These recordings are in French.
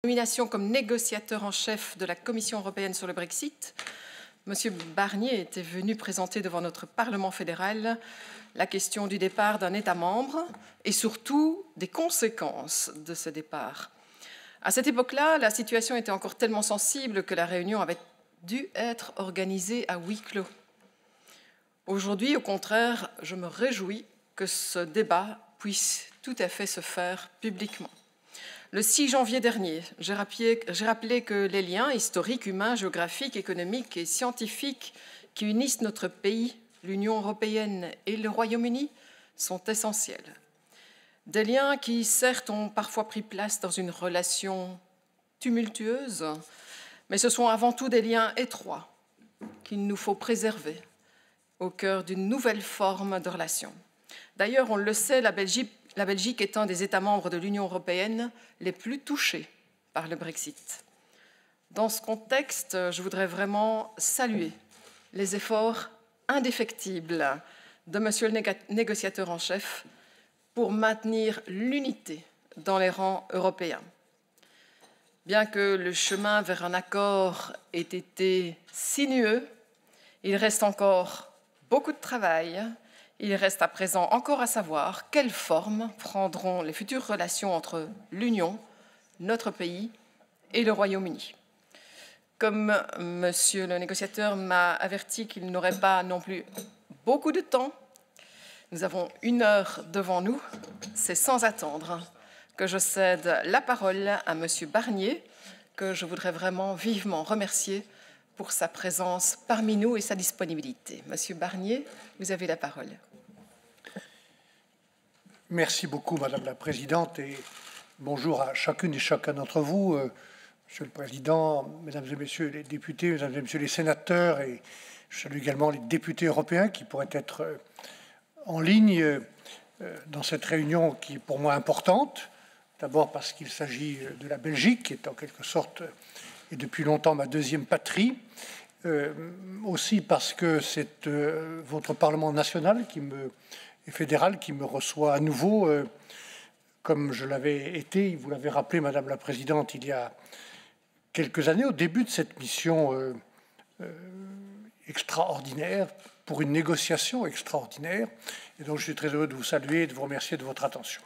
Nomination comme négociateur en chef de la Commission européenne sur le Brexit, M. Barnier était venu présenter devant notre Parlement fédéral la question du départ d'un État membre et surtout des conséquences de ce départ. À cette époque-là, la situation était encore tellement sensible que la réunion avait dû être organisée à huis clos. Aujourd'hui, au contraire, je me réjouis que ce débat puisse tout à fait se faire publiquement. Le 6 janvier dernier, j'ai rappelé que les liens historiques, humains, géographiques, économiques et scientifiques qui unissent notre pays, l'Union européenne et le Royaume-Uni sont essentiels. Des liens qui, certes, ont parfois pris place dans une relation tumultueuse, mais ce sont avant tout des liens étroits qu'il nous faut préserver au cœur d'une nouvelle forme de relation. D'ailleurs, on le sait, la Belgique est un des États membres de l'Union européenne les plus touchés par le Brexit. Dans ce contexte, je voudrais vraiment saluer les efforts indéfectibles de Monsieur le négociateur en chef pour maintenir l'unité dans les rangs européens. Bien que le chemin vers un accord ait été sinueux, il reste encore beaucoup de travail. Il reste à présent encore à savoir quelle forme prendront les futures relations entre l'Union, notre pays et le Royaume-Uni. Comme Monsieur le négociateur m'a averti qu'il n'aurait pas non plus beaucoup de temps, nous avons 1 heure devant nous. C'est sans attendre que je cède la parole à Monsieur Barnier, que je voudrais vraiment vivement remercier pour sa présence parmi nous et sa disponibilité. Monsieur Barnier, vous avez la parole. Merci beaucoup, Madame la Présidente, et bonjour à chacune et chacun d'entre vous. Monsieur le Président, Mesdames et Messieurs les députés, Mesdames et Messieurs les sénateurs, et je salue également les députés européens qui pourraient être en ligne dans cette réunion qui est pour moi importante. D'abord parce qu'il s'agit de la Belgique, qui est en quelque sorte et depuis longtemps ma deuxième patrie, aussi parce que c'est votre Parlement national et fédéral qui me reçoit à nouveau, comme je l'avais été, vous l'avez rappelé Madame la Présidente, il y a quelques années, au début de cette mission extraordinaire, pour une négociation extraordinaire, et donc je suis très heureux de vous saluer et de vous remercier de votre attention.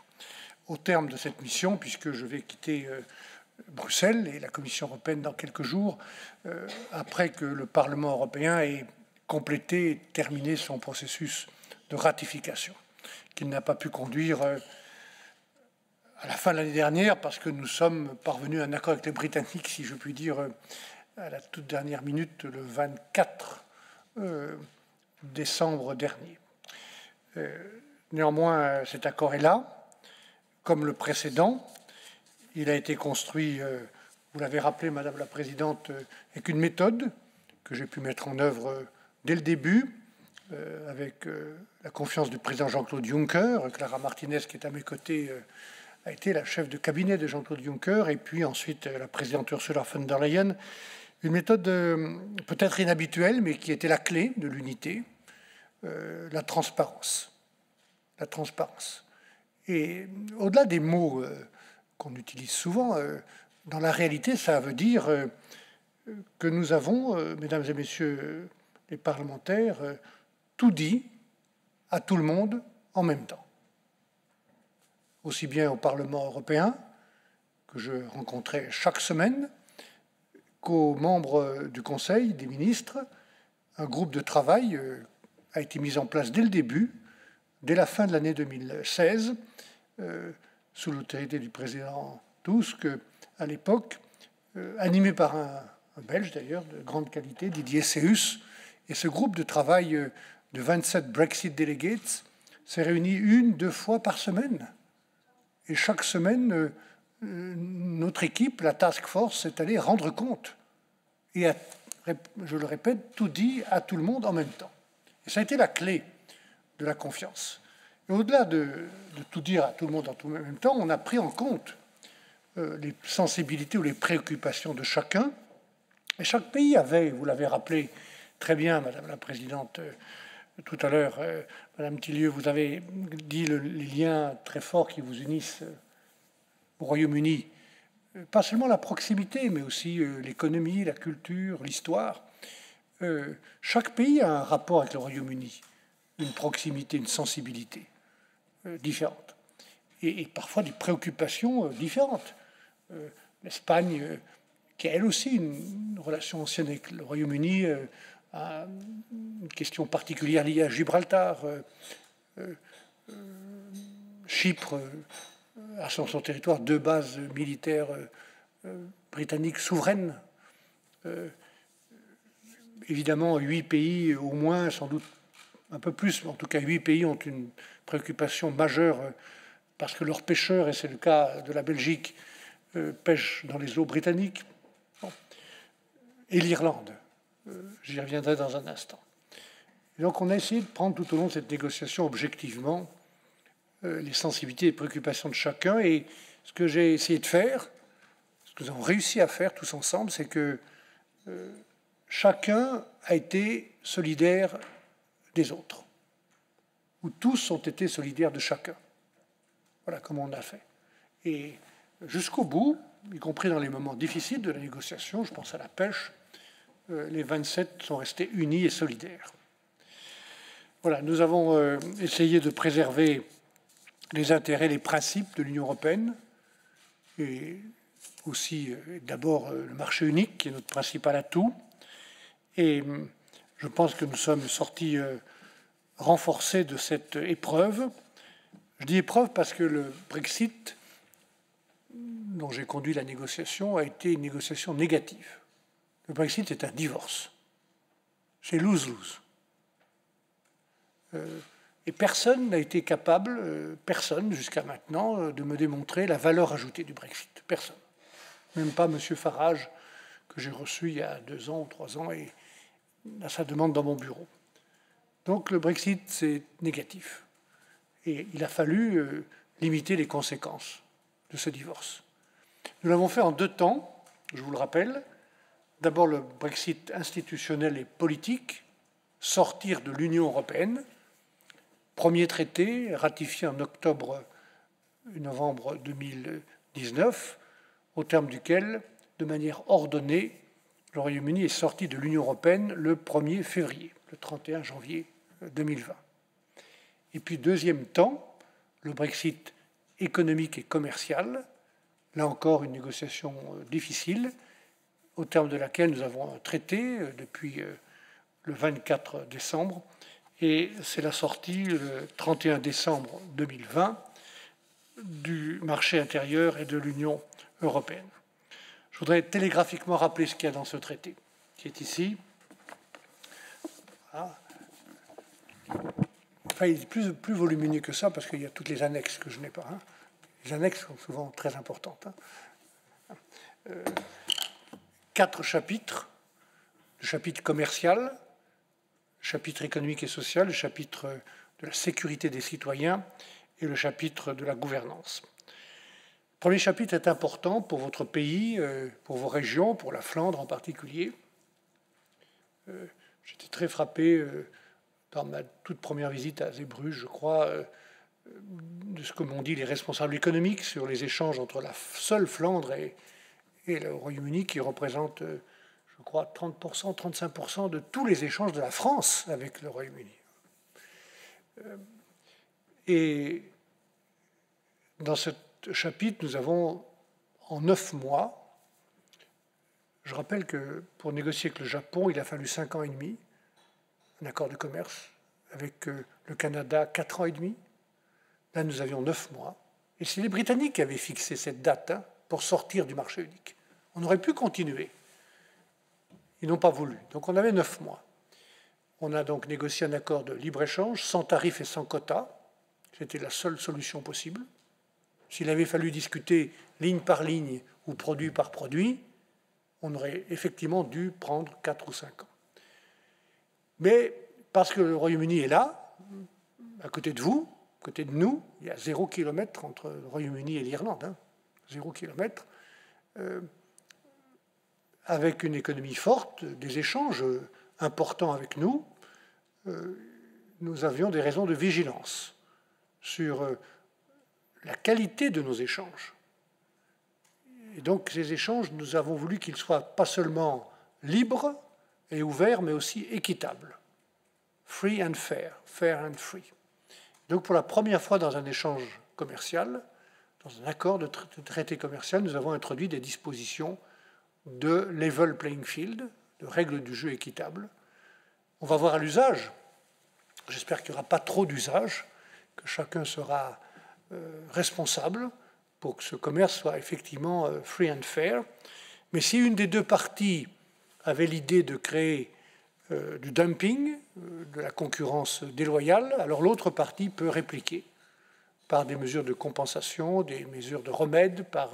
Au terme de cette mission, puisque je vais quitter Bruxelles et la Commission européenne dans quelques jours, après que le Parlement européen ait complété et terminé son processus de ratification, qu'il n'a pas pu conduire à la fin de l'année dernière, parce que nous sommes parvenus à un accord avec les Britanniques, si je puis dire, à la toute dernière minute, le 24 décembre dernier. Néanmoins, cet accord est là, comme le précédent. Il a été construit, vous l'avez rappelé, Madame la Présidente, avec une méthode que j'ai pu mettre en œuvre dès le début, avec la confiance du président Jean-Claude Juncker. Clara Martinez, qui est à mes côtés, a été la chef de cabinet de Jean-Claude Juncker, et puis ensuite la présidente Ursula von der Leyen. Une méthode peut-être inhabituelle, mais qui était la clé de l'unité, la transparence. La transparence. Et au-delà des mots qu'on utilise souvent, dans la réalité, ça veut dire que nous avons, mesdames et messieurs les parlementaires, tout dit à tout le monde en même temps. Aussi bien au Parlement européen, que je rencontrais chaque semaine, qu'aux membres du Conseil des ministres. Un groupe de travail a été mis en place dès le début, dès la fin de l'année 2016, sous l'autorité du président Tusk, à l'époque, animé par un Belge d'ailleurs, de grande qualité, Didier Seus. Et ce groupe de travail de 27 Brexit Delegates s'est réuni 1-2 fois par semaine. Et chaque semaine, notre équipe, la Task Force, est allée rendre compte. Et, je le répète, tout dit à tout le monde en même temps. Et ça a été la clé de la confiance. Et au-delà de tout dire à tout le monde en même temps, on a pris en compte les sensibilités ou les préoccupations de chacun. Et chaque pays avait, vous l'avez rappelé très bien, Madame la Présidente, tout à l'heure, Madame Tillieu, vous avez dit les liens très forts qui vous unissent au Royaume-Uni pas seulement la proximité, mais aussi l'économie, la culture, l'histoire. Chaque pays a un rapport avec le Royaume-Uni, une proximité, une sensibilité différente, et parfois des préoccupations différentes. L'Espagne, qui a elle aussi une relation ancienne avec le Royaume-Uni, a une question particulière liée à Gibraltar. Chypre a sur son territoire 2 bases militaires britanniques souveraines. Évidemment, 8 pays au moins, sans doute un peu plus, mais en tout cas 8 pays ont une préoccupation majeure parce que leurs pêcheurs, et c'est le cas de la Belgique, pêchent dans les eaux britanniques. Bon. Et l'Irlande. J'y reviendrai dans un instant. Et donc on a essayé de prendre tout au long de cette négociation objectivement les sensibilités et les préoccupations de chacun. Et ce que j'ai essayé de faire, ce que nous avons réussi à faire tous ensemble, c'est que chacun a été solidaire des autres, ou tous ont été solidaires de chacun. Voilà comment on a fait. Et jusqu'au bout, y compris dans les moments difficiles de la négociation, je pense à la pêche, les 27 sont restés unis et solidaires. Voilà, nous avons essayé de préserver les intérêts, les principes de l'Union européenne, et aussi d'abord le marché unique, qui est notre principal atout. Et je pense que nous sommes sortis renforcés de cette épreuve. Je dis épreuve parce que le Brexit, dont j'ai conduit la négociation, a été une négociation négative. Le Brexit est un divorce. C'est lose-lose. Et personne n'a été capable, personne jusqu'à maintenant, de me démontrer la valeur ajoutée du Brexit. Personne. Même pas M. Farage, que j'ai reçu il y a 2 ans ou 3 ans, et à sa demande dans mon bureau. Donc le Brexit, c'est négatif. Et il a fallu limiter les conséquences de ce divorce. Nous l'avons fait en 2 temps, je vous le rappelle. D'abord le Brexit institutionnel et politique, sortir de l'Union européenne. Premier traité ratifié en octobre et novembre 2019, au terme duquel, de manière ordonnée, le Royaume-Uni est sorti de l'Union européenne le 1er février, le 31 janvier 2020. Et puis, deuxième temps, le Brexit économique et commercial, là encore une négociation difficile, au terme de laquelle nous avons un traité depuis le 24 décembre, et c'est la sortie le 31 décembre 2020 du marché intérieur et de l'Union européenne. Je voudrais télégraphiquement rappeler ce qu'il y a dans ce traité, qui est ici. Voilà. Enfin, il est plus volumineux que ça, parce qu'il y a toutes les annexes que je n'ai pas. Hein. Les annexes sont souvent très importantes. Hein. 4 chapitres. Le chapitre commercial, le chapitre économique et social, le chapitre de la sécurité des citoyens et le chapitre de la gouvernance. Le premier chapitre est important pour votre pays, pour vos régions, pour la Flandre en particulier. J'étais très frappé dans ma toute première visite à Zeebrugge, je crois, de ce que m'ont dit les responsables économiques sur les échanges entre la seule Flandre et le Royaume-Uni, qui représente, je crois, 30%, 35% de tous les échanges de la France avec le Royaume-Uni. Et dans ce chapitre, nous avons, en 9 mois, je rappelle que pour négocier avec le Japon, il a fallu 5 ans et demi, un accord de commerce, avec le Canada 4 ans et demi. Là, nous avions 9 mois. Et c'est les Britanniques qui avaient fixé cette date pour sortir du marché unique. On aurait pu continuer. Ils n'ont pas voulu. Donc on avait 9 mois. On a donc négocié un accord de libre-échange, sans tarif et sans quota. C'était la seule solution possible. S'il avait fallu discuter ligne par ligne ou produit par produit, on aurait effectivement dû prendre 4 ou 5 ans. Mais parce que le Royaume-Uni est là, à côté de vous, à côté de nous, il y a 0 kilomètre entre le Royaume-Uni et l'Irlande, 0 kilomètre, avec une économie forte, des échanges importants avec nous, nous avions des raisons de vigilance sur la qualité de nos échanges. Et donc, ces échanges, nous avons voulu qu'ils soient pas seulement libres et ouverts, mais aussi équitables. Free and fair, fair and free. Donc, pour la première fois dans un échange commercial, dans un accord de traité commercial, nous avons introduit des dispositions de level playing field, de règles du jeu équitables. On va voir à l'usage. J'espère qu'il n'y aura pas trop d'usage, que chacun sera responsable pour que ce commerce soit effectivement free and fair. Mais si une des deux parties avait l'idée de créer du dumping, de la concurrence déloyale, alors l'autre partie peut répliquer par des mesures de compensation, des mesures de remède, par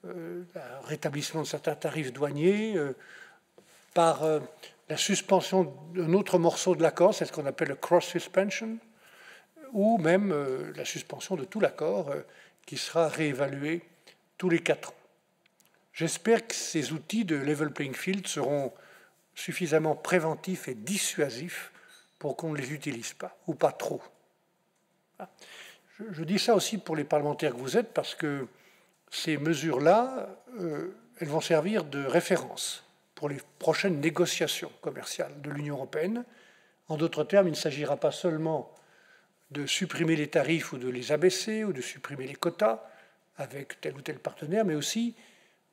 le rétablissement de certains tarifs douaniers, par la suspension d'un autre morceau de l'accord, c'est ce qu'on appelle le cross-suspension, ou même la suspension de tout l'accord qui sera réévalué tous les 4 ans. J'espère que ces outils de level playing field seront suffisamment préventifs et dissuasifs pour qu'on ne les utilise pas, ou pas trop. Je dis ça aussi pour les parlementaires que vous êtes, parce que ces mesures-là, elles vont servir de référence pour les prochaines négociations commerciales de l'Union européenne. En d'autres termes, il ne s'agira pas seulement de supprimer les tarifs ou de les abaisser ou de supprimer les quotas avec tel ou tel partenaire, mais aussi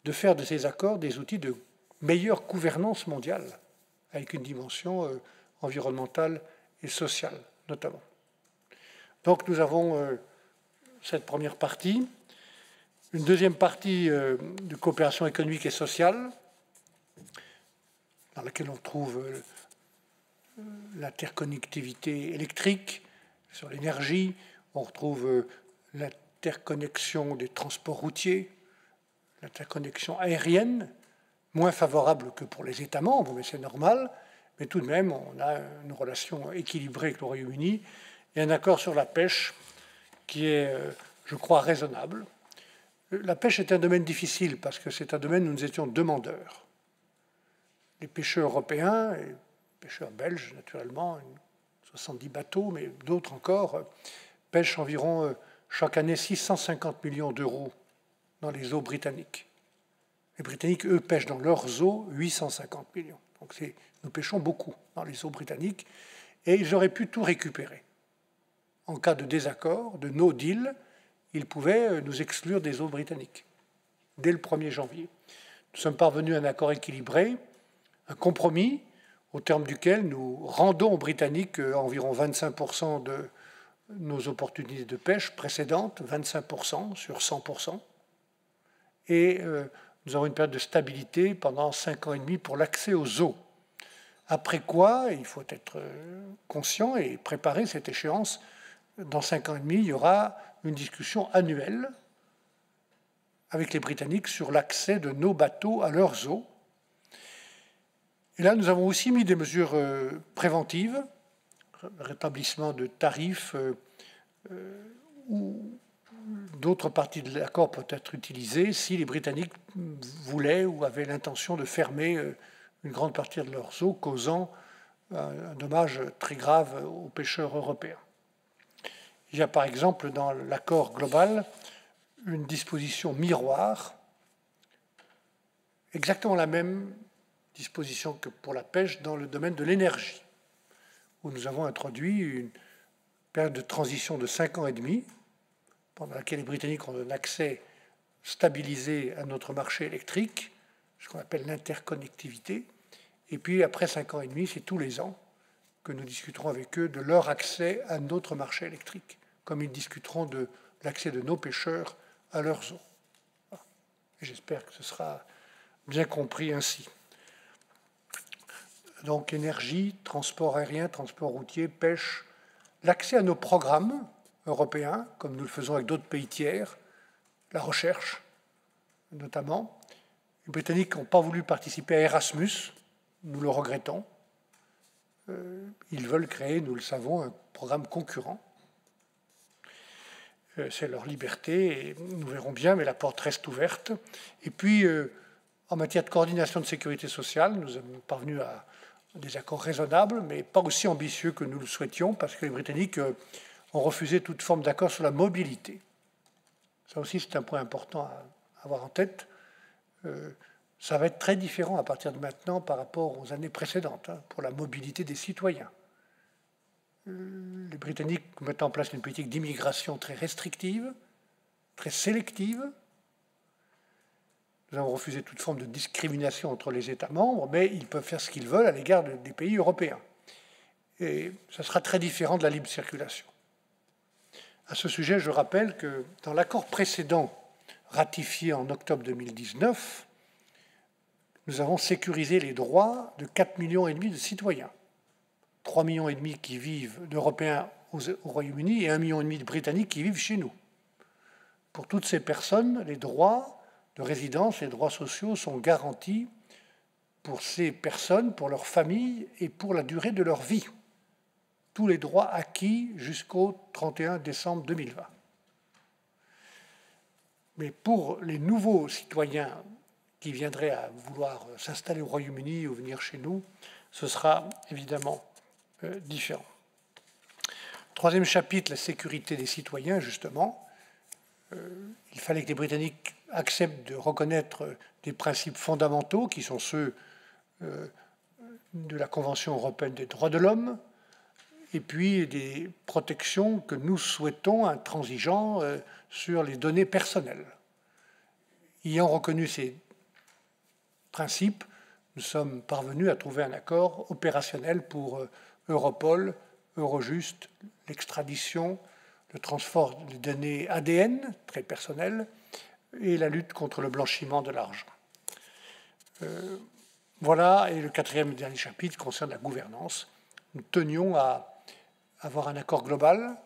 de faire de ces accords des outils de meilleure gouvernance mondiale, avec une dimension environnementale et sociale notamment. Donc nous avons cette première partie. Une deuxième partie de coopération économique et sociale, dans laquelle on trouve l'interconnectivité électrique, sur l'énergie, on retrouve l'interconnexion des transports routiers, l'interconnexion aérienne, moins favorable que pour les États membres, mais c'est normal, mais tout de même, on a une relation équilibrée avec le Royaume-Uni et un accord sur la pêche qui est, je crois, raisonnable. La pêche est un domaine difficile parce que c'est un domaine où nous étions demandeurs. Les pêcheurs européens, et les pêcheurs belges, naturellement, 70 bateaux, mais d'autres encore, pêchent environ chaque année 650 millions d'euros dans les eaux britanniques. Les Britanniques, eux, pêchent dans leurs eaux 850 millions. Donc nous pêchons beaucoup dans les eaux britanniques et ils auraient pu tout récupérer. En cas de désaccord, de no deal, ils pouvaient nous exclure des eaux britanniques dès le 1er janvier. Nous sommes parvenus à un accord équilibré, un compromis au terme duquel nous rendons aux Britanniques environ 25% de nos opportunités de pêche précédentes, 25% sur 100%. Et nous avons une période de stabilité pendant 5 ans et demi pour l'accès aux eaux. Après quoi, il faut être conscient et préparer cette échéance. Dans 5 ans et demi, il y aura une discussion annuelle avec les Britanniques sur l'accès de nos bateaux à leurs eaux. Et là, nous avons aussi mis des mesures préventives, rétablissement de tarifs ou d'autres parties de l'accord peuvent être utilisées si les Britanniques voulaient ou avaient l'intention de fermer une grande partie de leurs eaux, causant un dommage très grave aux pêcheurs européens. Il y a par exemple dans l'accord global une disposition miroir, exactement la même disposition que pour la pêche dans le domaine de l'énergie, où nous avons introduit une période de transition de 5 ans et demi, pendant laquelle les Britanniques ont un accès stabilisé à notre marché électrique, ce qu'on appelle l'interconnectivité. Et puis après 5 ans et demi, c'est tous les ans que nous discuterons avec eux de leur accès à notre marché électrique, comme ils discuteront de l'accès de nos pêcheurs à leurs eaux. Et j'espère que ce sera bien compris ainsi. Donc énergie, transport aérien, transport routier, pêche, l'accès à nos programmes européens, comme nous le faisons avec d'autres pays tiers, la recherche notamment. Les Britanniques n'ont pas voulu participer à Erasmus, nous le regrettons. Ils veulent créer, nous le savons, un programme concurrent. C'est leur liberté, et nous verrons bien, mais la porte reste ouverte. Et puis, en matière de coordination de sécurité sociale, nous sommes parvenus à des accords raisonnables, mais pas aussi ambitieux que nous le souhaitions, parce que les Britanniques ont refusé toute forme d'accord sur la mobilité. Ça aussi, c'est un point important à avoir en tête. ça va être très différent à partir de maintenant par rapport aux années précédentes, hein, pour la mobilité des citoyens. Les Britanniques mettent en place une politique d'immigration très restrictive, très sélective. Nous avons refusé toute forme de discrimination entre les États membres, mais ils peuvent faire ce qu'ils veulent à l'égard des pays européens. Et ça sera très différent de la libre circulation. À ce sujet, je rappelle que dans l'accord précédent ratifié en octobre 2019, nous avons sécurisé les droits de 4,5 millions de citoyens. 3,5 millions qui vivent d'Européens au Royaume-Uni et 1,5 million de Britanniques qui vivent chez nous. Pour toutes ces personnes, les droits de résidence, les droits sociaux sont garantis pour ces personnes, pour leurs familles et pour la durée de leur vie. Tous les droits acquis jusqu'au 31 décembre 2020. Mais pour les nouveaux citoyens qui viendraient à vouloir s'installer au Royaume-Uni ou venir chez nous, ce sera évidemment différent. Troisième chapitre, la sécurité des citoyens, justement. Il fallait que les Britanniques acceptent de reconnaître des principes fondamentaux qui sont ceux de la Convention européenne des droits de l'homme, et puis des protections que nous souhaitons intransigeants sur les données personnelles. Ayant reconnu ces principes, nous sommes parvenus à trouver un accord opérationnel pour Europol, Eurojust, l'extradition, le transport des données ADN, très personnelles, et la lutte contre le blanchiment de l'argent. Voilà, et le quatrième et dernier chapitre concerne la gouvernance. Nous tenions à avoir un accord global,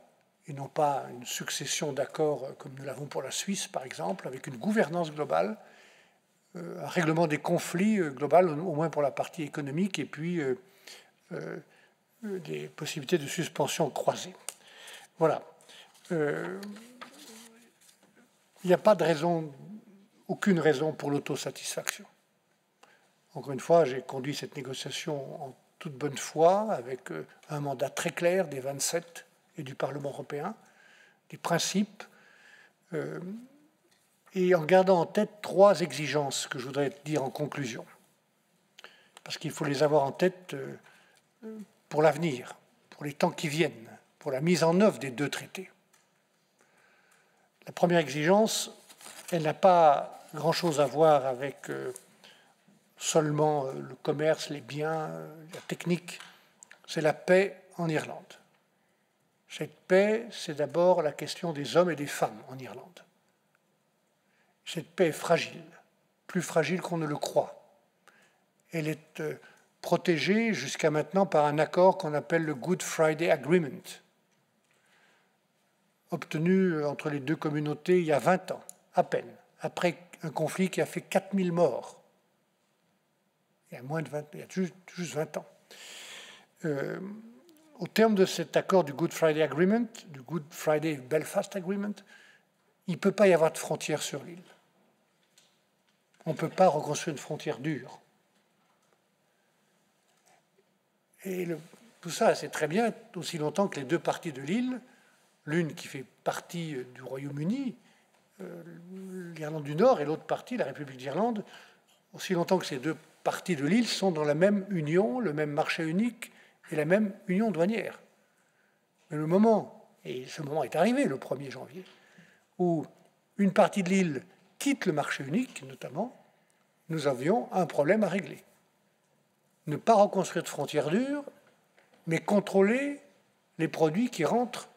et non pas une succession d'accords comme nous l'avons pour la Suisse, par exemple, avec une gouvernance globale, un règlement des conflits global, au moins pour la partie économique, et puis des possibilités de suspension croisée. Voilà. Il n'y a pas de raison, aucune raison pour l'autosatisfaction. Encore une fois, j'ai conduit cette négociation en toute bonne foi, avec un mandat très clair des 27 et du Parlement européen, des principes, et en gardant en tête 3 exigences que je voudrais dire en conclusion, parce qu'il faut les avoir en tête pour l'avenir, pour les temps qui viennent, pour la mise en œuvre des 2 traités. La première exigence, elle n'a pas grand-chose à voir avec seulement le commerce, les biens, la technique, c'est la paix en Irlande. Cette paix, c'est d'abord la question des hommes et des femmes en Irlande. Cette paix est fragile, plus fragile qu'on ne le croit. Elle est protégée jusqu'à maintenant par un accord qu'on appelle le Good Friday Agreement, obtenu entre les 2 communautés il y a 20 ans, à peine, après un conflit qui a fait 4000 morts. Il y a moins de 20, il y a juste 20 ans. Au terme de cet accord du Good Friday Agreement, du Good Friday Belfast Agreement, il ne peut pas y avoir de frontière sur l'île. On ne peut pas reconstruire une frontière dure. Et tout ça, c'est très bien, aussi longtemps que les 2 parties de l'île, l'une qui fait partie du Royaume-Uni, l'Irlande du Nord, et l'autre partie, la République d'Irlande, aussi longtemps que ces 2 parties de l'île sont dans la même union, le même marché unique et la même union douanière. Mais le moment, et ce moment est arrivé le 1er janvier, où une partie de l'île quitte le marché unique, notamment, nous avions un problème à régler. Ne pas reconstruire de frontières dures, mais contrôler les produits qui rentrent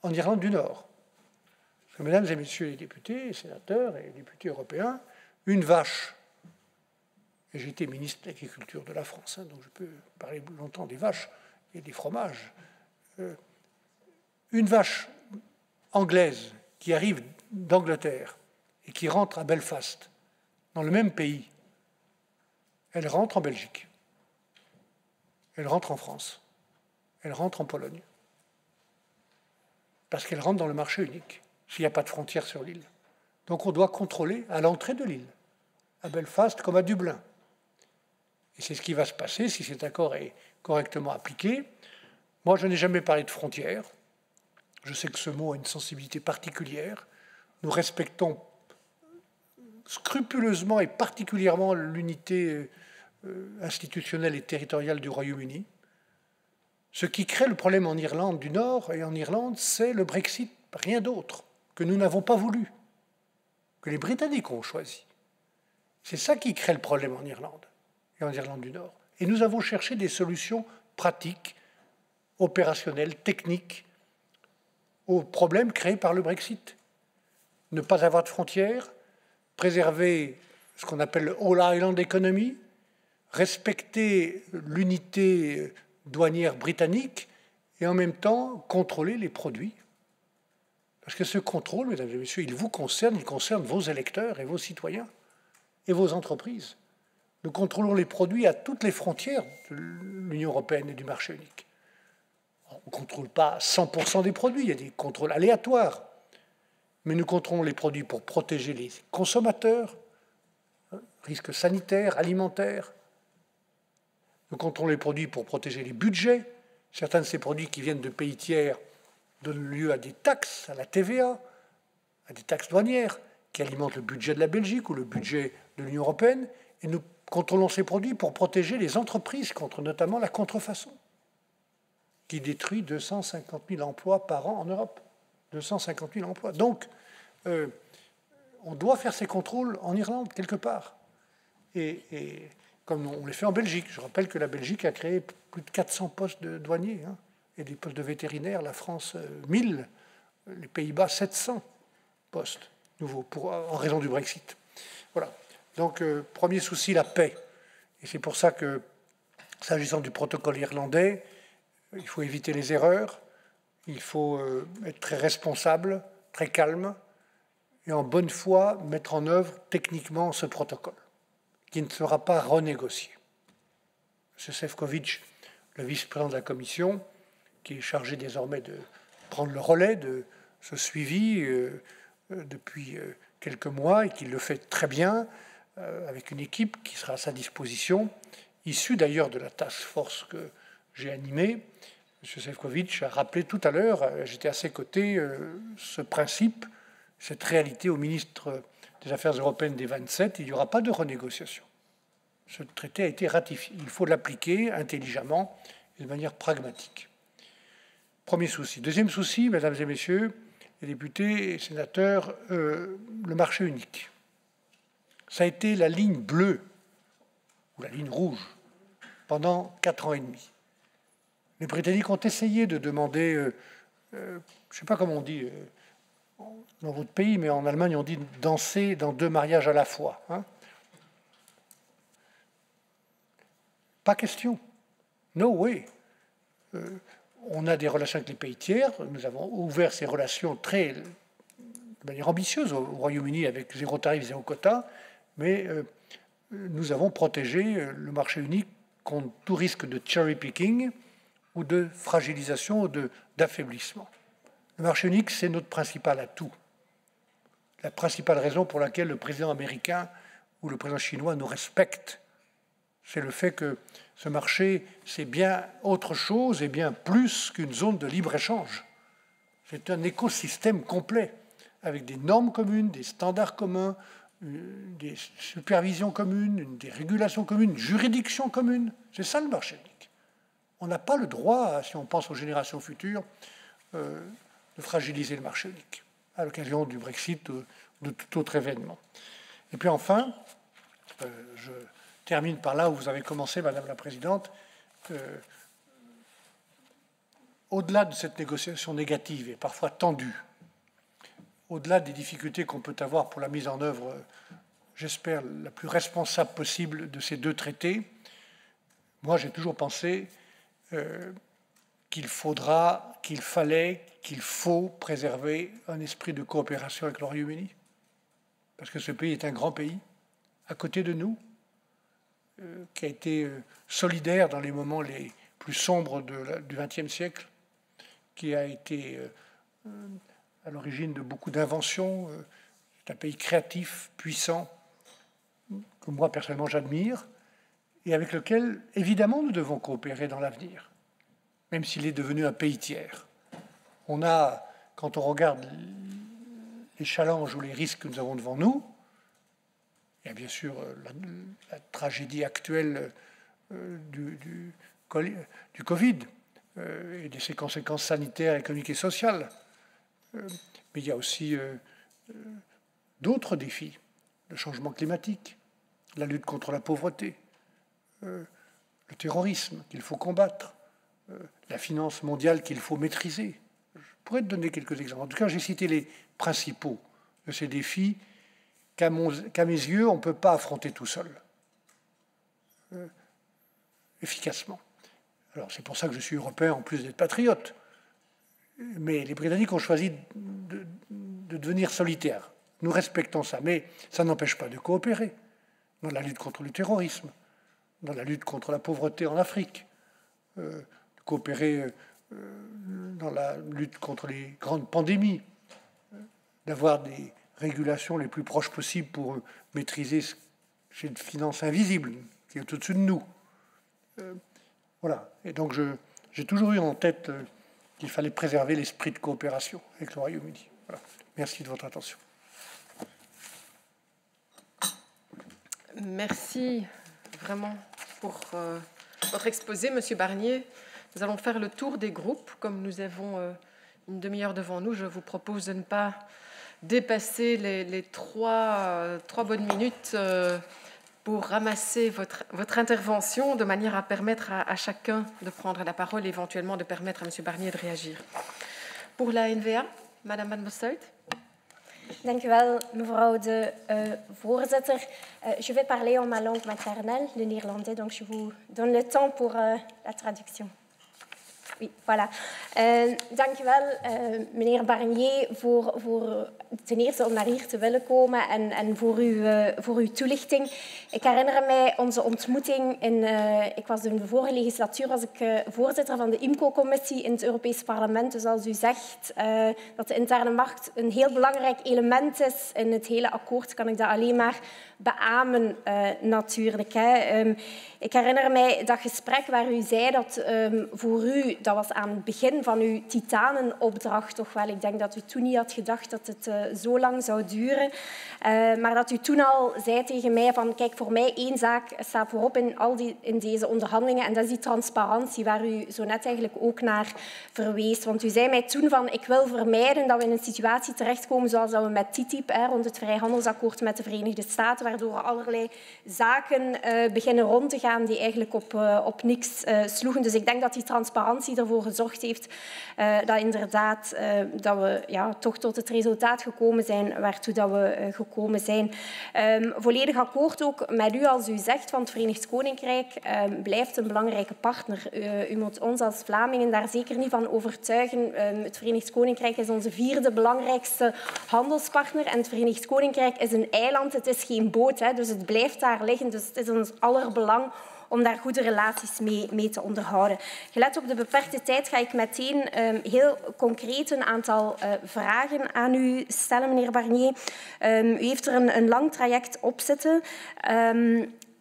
en Irlande du Nord. Parce que, mesdames et messieurs les députés, les sénateurs et les députés européens, une vache, et j'ai été ministre de l'Agriculture de la France, donc je peux parler longtemps des vaches et des fromages, une vache anglaise qui arrive d'Angleterre et qui rentre à Belfast, dans le même pays, elle rentre en Belgique, elle rentre en France, elle rentre en Pologne, parce qu'elle rentre dans le marché unique, s'il n'y a pas de frontière sur l'île. Donc on doit contrôler à l'entrée de l'île, à Belfast comme à Dublin. Et c'est ce qui va se passer si cet accord est correctement appliqué. Moi, je n'ai jamais parlé de frontières. Je sais que ce mot a une sensibilité particulière. Nous respectons scrupuleusement et particulièrement l'unité institutionnelle et territoriale du Royaume-Uni. Ce qui crée le problème en Irlande du Nord et en Irlande, c'est le Brexit, rien d'autre, que nous n'avons pas voulu, que les Britanniques ont choisi. C'est ça qui crée le problème en Irlande et en Irlande du Nord. Et nous avons cherché des solutions pratiques, opérationnelles, techniques, aux problèmes créés par le Brexit. Ne pas avoir de frontières, préserver ce qu'on appelle le All Island Economy, respecter l'unité douanière britannique et en même temps contrôler les produits. Parce que ce contrôle, mesdames et messieurs, il vous concerne, il concerne vos électeurs et vos citoyens et vos entreprises. Nous contrôlons les produits à toutes les frontières de l'Union européenne et du marché unique. On ne contrôle pas 100% des produits, il y a des contrôles aléatoires. Mais nous contrôlons les produits pour protéger les consommateurs, risques sanitaires, alimentaires. Nous contrôlons les produits pour protéger les budgets. Certains de ces produits qui viennent de pays tiers donnent lieu à des taxes, à la TVA, à des taxes douanières qui alimentent le budget de la Belgique ou le budget de l'Union européenne. Et nous contrôlons ces produits pour protéger les entreprises contre notamment la contrefaçon, qui détruit 250 000 emplois par an en Europe. 250 000 emplois. Donc, on doit faire ces contrôles en Irlande, quelque part. Et comme on les fait en Belgique. Je rappelle que la Belgique a créé plus de 400 postes de douaniers, et des postes de vétérinaires. La France, 1000. Les Pays-Bas, 700 postes nouveaux en raison du Brexit. Voilà. Donc, premier souci, la paix. Et c'est pour ça que, s'agissant du protocole irlandais, il faut éviter les erreurs, il faut être très responsable, très calme, et en bonne foi mettre en œuvre techniquement ce protocole, qui ne sera pas renégocié. M. Šefčovič, le vice-président de la Commission, qui est chargé désormais de prendre le relais de ce suivi depuis quelques mois, et qui le fait très bien, avec une équipe qui sera à sa disposition, issue d'ailleurs de la task force que j'ai animée. M. Šefčovič a rappelé tout à l'heure, j'étais à ses côtés, ce principe, cette réalité au ministre des Affaires européennes des 27, il n'y aura pas de renégociation. Ce traité a été ratifié. Il faut l'appliquer intelligemment et de manière pragmatique. Premier souci. Deuxième souci, mesdames et messieurs les députés et sénateurs, le marché unique. Ça a été la ligne bleue, ou la ligne rouge, pendant 4 ans et demi. Les Britanniques ont essayé de demander, je ne sais pas comment on dit dans votre pays, mais en Allemagne on dit danser dans 2 mariages à la fois. Pas question. No way. On a des relations avec les pays tiers. Nous avons ouvert ces relations de manière ambitieuse au Royaume-Uni avec 0 tarif, 0 quota, mais nous avons protégé le marché unique contre tout risque de cherry picking ou de fragilisation ou d'affaiblissement. Le marché unique, c'est notre principal atout. La principale raison pour laquelle le président américain ou le président chinois nous respectent, c'est le fait que ce marché, c'est bien autre chose et bien plus qu'une zone de libre-échange. C'est un écosystème complet, avec des normes communes, des standards communs, des supervisions communes, des régulations communes, une juridiction commune. C'est ça le marché unique. On n'a pas le droit, si on pense aux générations futures, de fragiliser le marché unique, à l'occasion du Brexit ou de tout autre événement. Et puis enfin, je termine par là où vous avez commencé, Madame la Présidente. Au-delà de cette négociation négative et parfois tendue, au-delà des difficultés qu'on peut avoir pour la mise en œuvre, j'espère, la plus responsable possible de ces 2 traités, moi j'ai toujours pensé qu'il faut préserver un esprit de coopération avec le Royaume-Uni, parce que ce pays est un grand pays, à côté de nous, qui a été solidaire dans les moments les plus sombres du XXe siècle, qui a été à l'origine de beaucoup d'inventions. C'est un pays créatif, puissant, que moi personnellement j'admire, et avec lequel, évidemment, nous devons coopérer dans l'avenir, même s'il est devenu un pays tiers. On a, quand on regarde les challenges ou les risques que nous avons devant nous, Il y a bien sûr la tragédie actuelle du Covid et de ses conséquences sanitaires, économiques et sociales. Mais il y a aussi d'autres défis, le changement climatique, la lutte contre la pauvreté, le terrorisme qu'il faut combattre, la finance mondiale qu'il faut maîtriser. Je pourrais te donner quelques exemples. En tout cas, j'ai cité les principaux de ces défis qu'à mes yeux, on ne peut pas affronter tout seul, efficacement. Alors, c'est pour ça que je suis européen, en plus d'être patriote. Mais les Britanniques ont choisi de devenir solitaires. Nous respectons ça, mais ça n'empêche pas de coopérer dans la lutte contre le terrorisme, dans la lutte contre la pauvreté en Afrique, de coopérer dans la lutte contre les grandes pandémies, d'avoir des régulations les plus proches possibles pour maîtriser cette finance invisible qui est au-dessus de nous. Voilà. Et donc, j'ai toujours eu en tête qu'il fallait préserver l'esprit de coopération avec le Royaume-Uni. Voilà. Merci de votre attention. Merci vraiment pour votre exposé, Monsieur Barnier. Nous allons faire le tour des groupes. Comme nous avons une demi-heure devant nous, je vous propose de ne pas dépasser les trois bonnes minutes pour ramasser votre intervention de manière à permettre à chacun de prendre la parole et éventuellement de permettre à M. Barnier de réagir. Pour la NVA, Madame Van Bossuyt. Dank u wel, mevrouw de voorzitter. Je vais parler en ma langue maternelle, le néerlandais, donc je vous donne le temps pour la traduction. Oui, voilà. Dank u wel, meneer Barnier, voor ten eerste om naar hier te willen komen en voor uw toelichting. Ik herinner mij onze ontmoeting ik was in de vorige legislatuur was ik voorzitter van de IMCO-commissie in het Europese parlement. Dus als u zegt dat de interne markt een heel belangrijk element is in het hele akkoord, kan ik dat alleen maar beamen natuurlijk. Ik herinner mij dat gesprek waar u zei dat voor u, dat was aan het begin van uw titanenopdracht toch wel. Ik denk dat u toen niet had gedacht dat het zo lang zou duren. Maar dat u toen al zei tegen mij van kijk, voor mij één zaak staat voorop in deze onderhandelingen en dat is die transparantie waar u zo net eigenlijk ook naar verwees. Want u zei mij toen van ik wil vermijden dat we in een situatie terechtkomen zoals dat we met TTIP, rond het vrijhandelsakkoord met de Verenigde Staten, waardoor allerlei zaken beginnen rond te gaan die eigenlijk op niks sloegen. Dus ik denk dat die transparantie ervoor gezorgd heeft dat inderdaad dat we toch tot het resultaat gekomen zijn waartoe dat we gekomen zijn. Volledig akkoord ook met u als u zegt, want het Verenigd Koninkrijk blijft een belangrijke partner. U moet ons als Vlamingen daar zeker niet van overtuigen. Het Verenigd Koninkrijk is onze vierde belangrijkste handelspartner en het Verenigd Koninkrijk is een eiland, het is geen boot, dus het blijft daar liggen. Dus het is ons aller belang om daar goede relaties mee te onderhouden. Gelet op de beperkte tijd ga ik meteen heel concreet een aantal vragen aan u stellen, meneer Barnier. U heeft er een lang traject op zitten.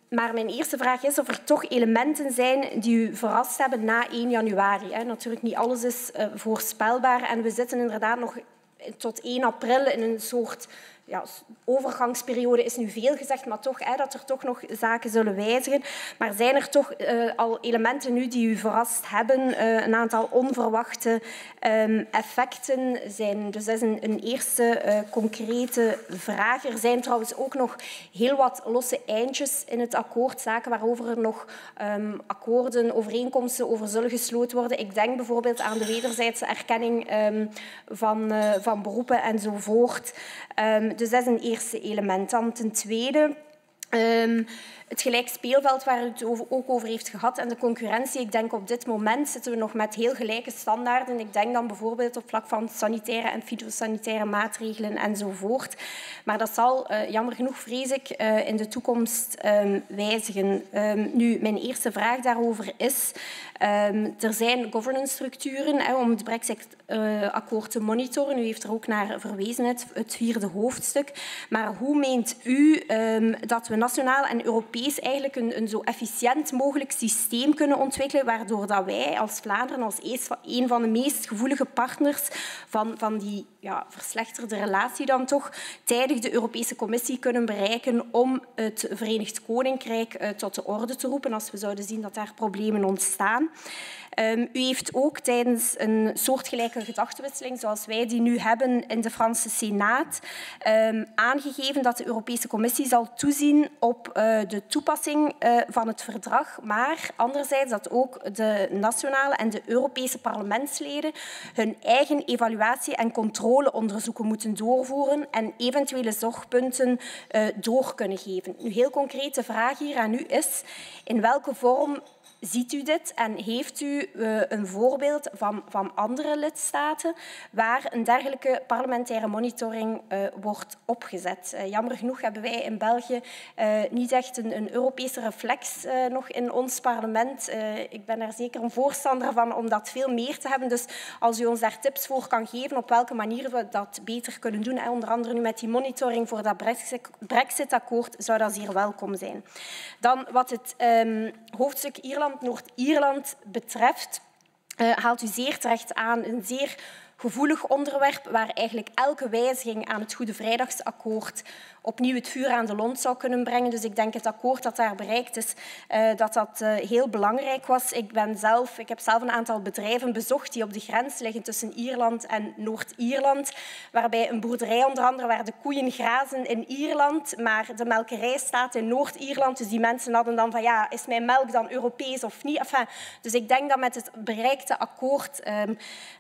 Maar mijn eerste vraag is of er toch elementen zijn die u verrast hebben na 1 januari. Natuurlijk niet alles is voorspelbaar en we zitten inderdaad nog tot 1 april in een soort overgangsperiode is nu veel gezegd, maar toch dat er toch nog zaken zullen wijzigen. Maar zijn er toch al elementen nu die u verrast hebben? Een aantal onverwachte effecten zijn. Dus dat is een eerste concrete vraag. Er zijn trouwens ook nog heel wat losse eindjes in het akkoord, zaken waarover er nog akkoorden, overeenkomsten over zullen gesloten worden. Ik denk bijvoorbeeld aan de wederzijdse erkenning van beroepen enzovoort. Dus dat is een eerste element. Dan ten tweede het gelijk speelveld waar u het ook over heeft gehad en de concurrentie. Ik denk op dit moment zitten we nog met heel gelijke standaarden. Ik denk dan bijvoorbeeld op vlak van sanitaire en fytosanitaire maatregelen enzovoort. Maar dat zal, jammer genoeg vrees ik, in de toekomst wijzigen. Nu, mijn eerste vraag daarover is, er zijn governance-structuren om het Brexit-akkoord te monitoren. U heeft er ook naar verwezen, het 4e hoofdstuk. Maar hoe meent u dat we nationaal en Europees eigenlijk een zo efficiënt mogelijk systeem kunnen ontwikkelen, waardoor dat wij als Vlaanderen, als een van de meest gevoelige partners van die verslechterde relatie dan toch, tijdig de Europese Commissie kunnen bereiken om het Verenigd Koninkrijk tot de orde te roepen als we zouden zien dat daar problemen ontstaan. U heeft ook tijdens een soortgelijke gedachtenwisseling zoals wij die nu hebben in de Franse Senaat aangegeven dat de Europese Commissie zal toezien op de toepassing van het verdrag, maar anderzijds dat ook de nationale en de Europese parlementsleden hun eigen evaluatie- en controleonderzoeken moeten doorvoeren en eventuele zorgpunten door kunnen geven. Nu, heel concrete vraag hier aan u is, in welke vorm ziet u dit en heeft u een voorbeeld van andere lidstaten waar een dergelijke parlementaire monitoring wordt opgezet? Jammer genoeg hebben wij in België niet echt een Europese reflex nog in ons parlement. Ik ben er zeker een voorstander van om dat veel meer te hebben. Dus als u ons daar tips voor kan geven op welke manier we dat beter kunnen doen, onder andere nu met die monitoring voor dat Brexit-akkoord, zou dat zeer welkom zijn. Dan wat het hoofdstuk Noord-Ierland betreft, haalt u zeer terecht aan een zeer gevoelig onderwerp waar eigenlijk elke wijziging aan het Goede Vrijdagsakkoord opnieuw het vuur aan de lont zou kunnen brengen. Dus ik denk het akkoord dat daar bereikt is, dat heel belangrijk was. Ik heb zelf een aantal bedrijven bezocht die op de grens liggen tussen Ierland en Noord-Ierland, waarbij een boerderij onder andere waar de koeien grazen in Ierland, maar de melkerij staat in Noord-Ierland. Dus die mensen hadden dan van ja, is mijn melk dan Europees of niet? Enfin, dus ik denk dat met het bereikte akkoord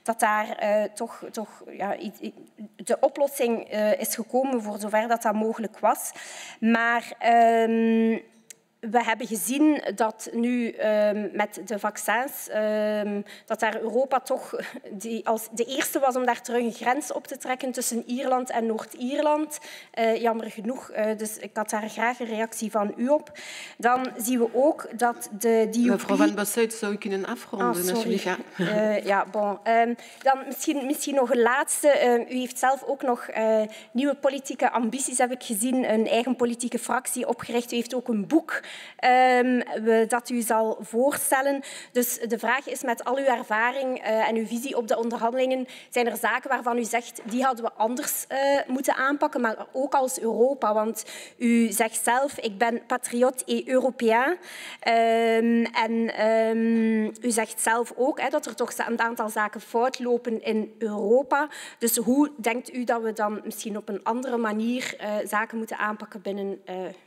dat daar toch de oplossing is gekomen voor zover dat mogelijk was. Maar we hebben gezien dat nu met de vaccins, dat daar Europa toch als de eerste was om daar terug een grens op te trekken tussen Ierland en Noord-Ierland. Jammer genoeg, dus ik had daar graag een reactie van u op. Dan zien we ook dat de DUP... Mevrouw Van Bossut, zou ik kunnen afronden, alsjeblieft? Ja, bon. Dan misschien nog een laatste. U heeft zelf ook nog nieuwe politieke ambities, heb ik gezien. Een eigen politieke fractie opgericht. U heeft ook een boek dat u zal voorstellen. Dus de vraag is, met al uw ervaring en uw visie op de onderhandelingen, zijn er zaken waarvan u zegt, die hadden we anders moeten aanpakken, maar ook als Europa. Want u zegt zelf, ik ben patriot et Européen. U zegt zelf ook dat er toch een aantal zaken fout lopen in Europa. Dus hoe denkt u dat we dan misschien op een andere manier zaken moeten aanpakken binnen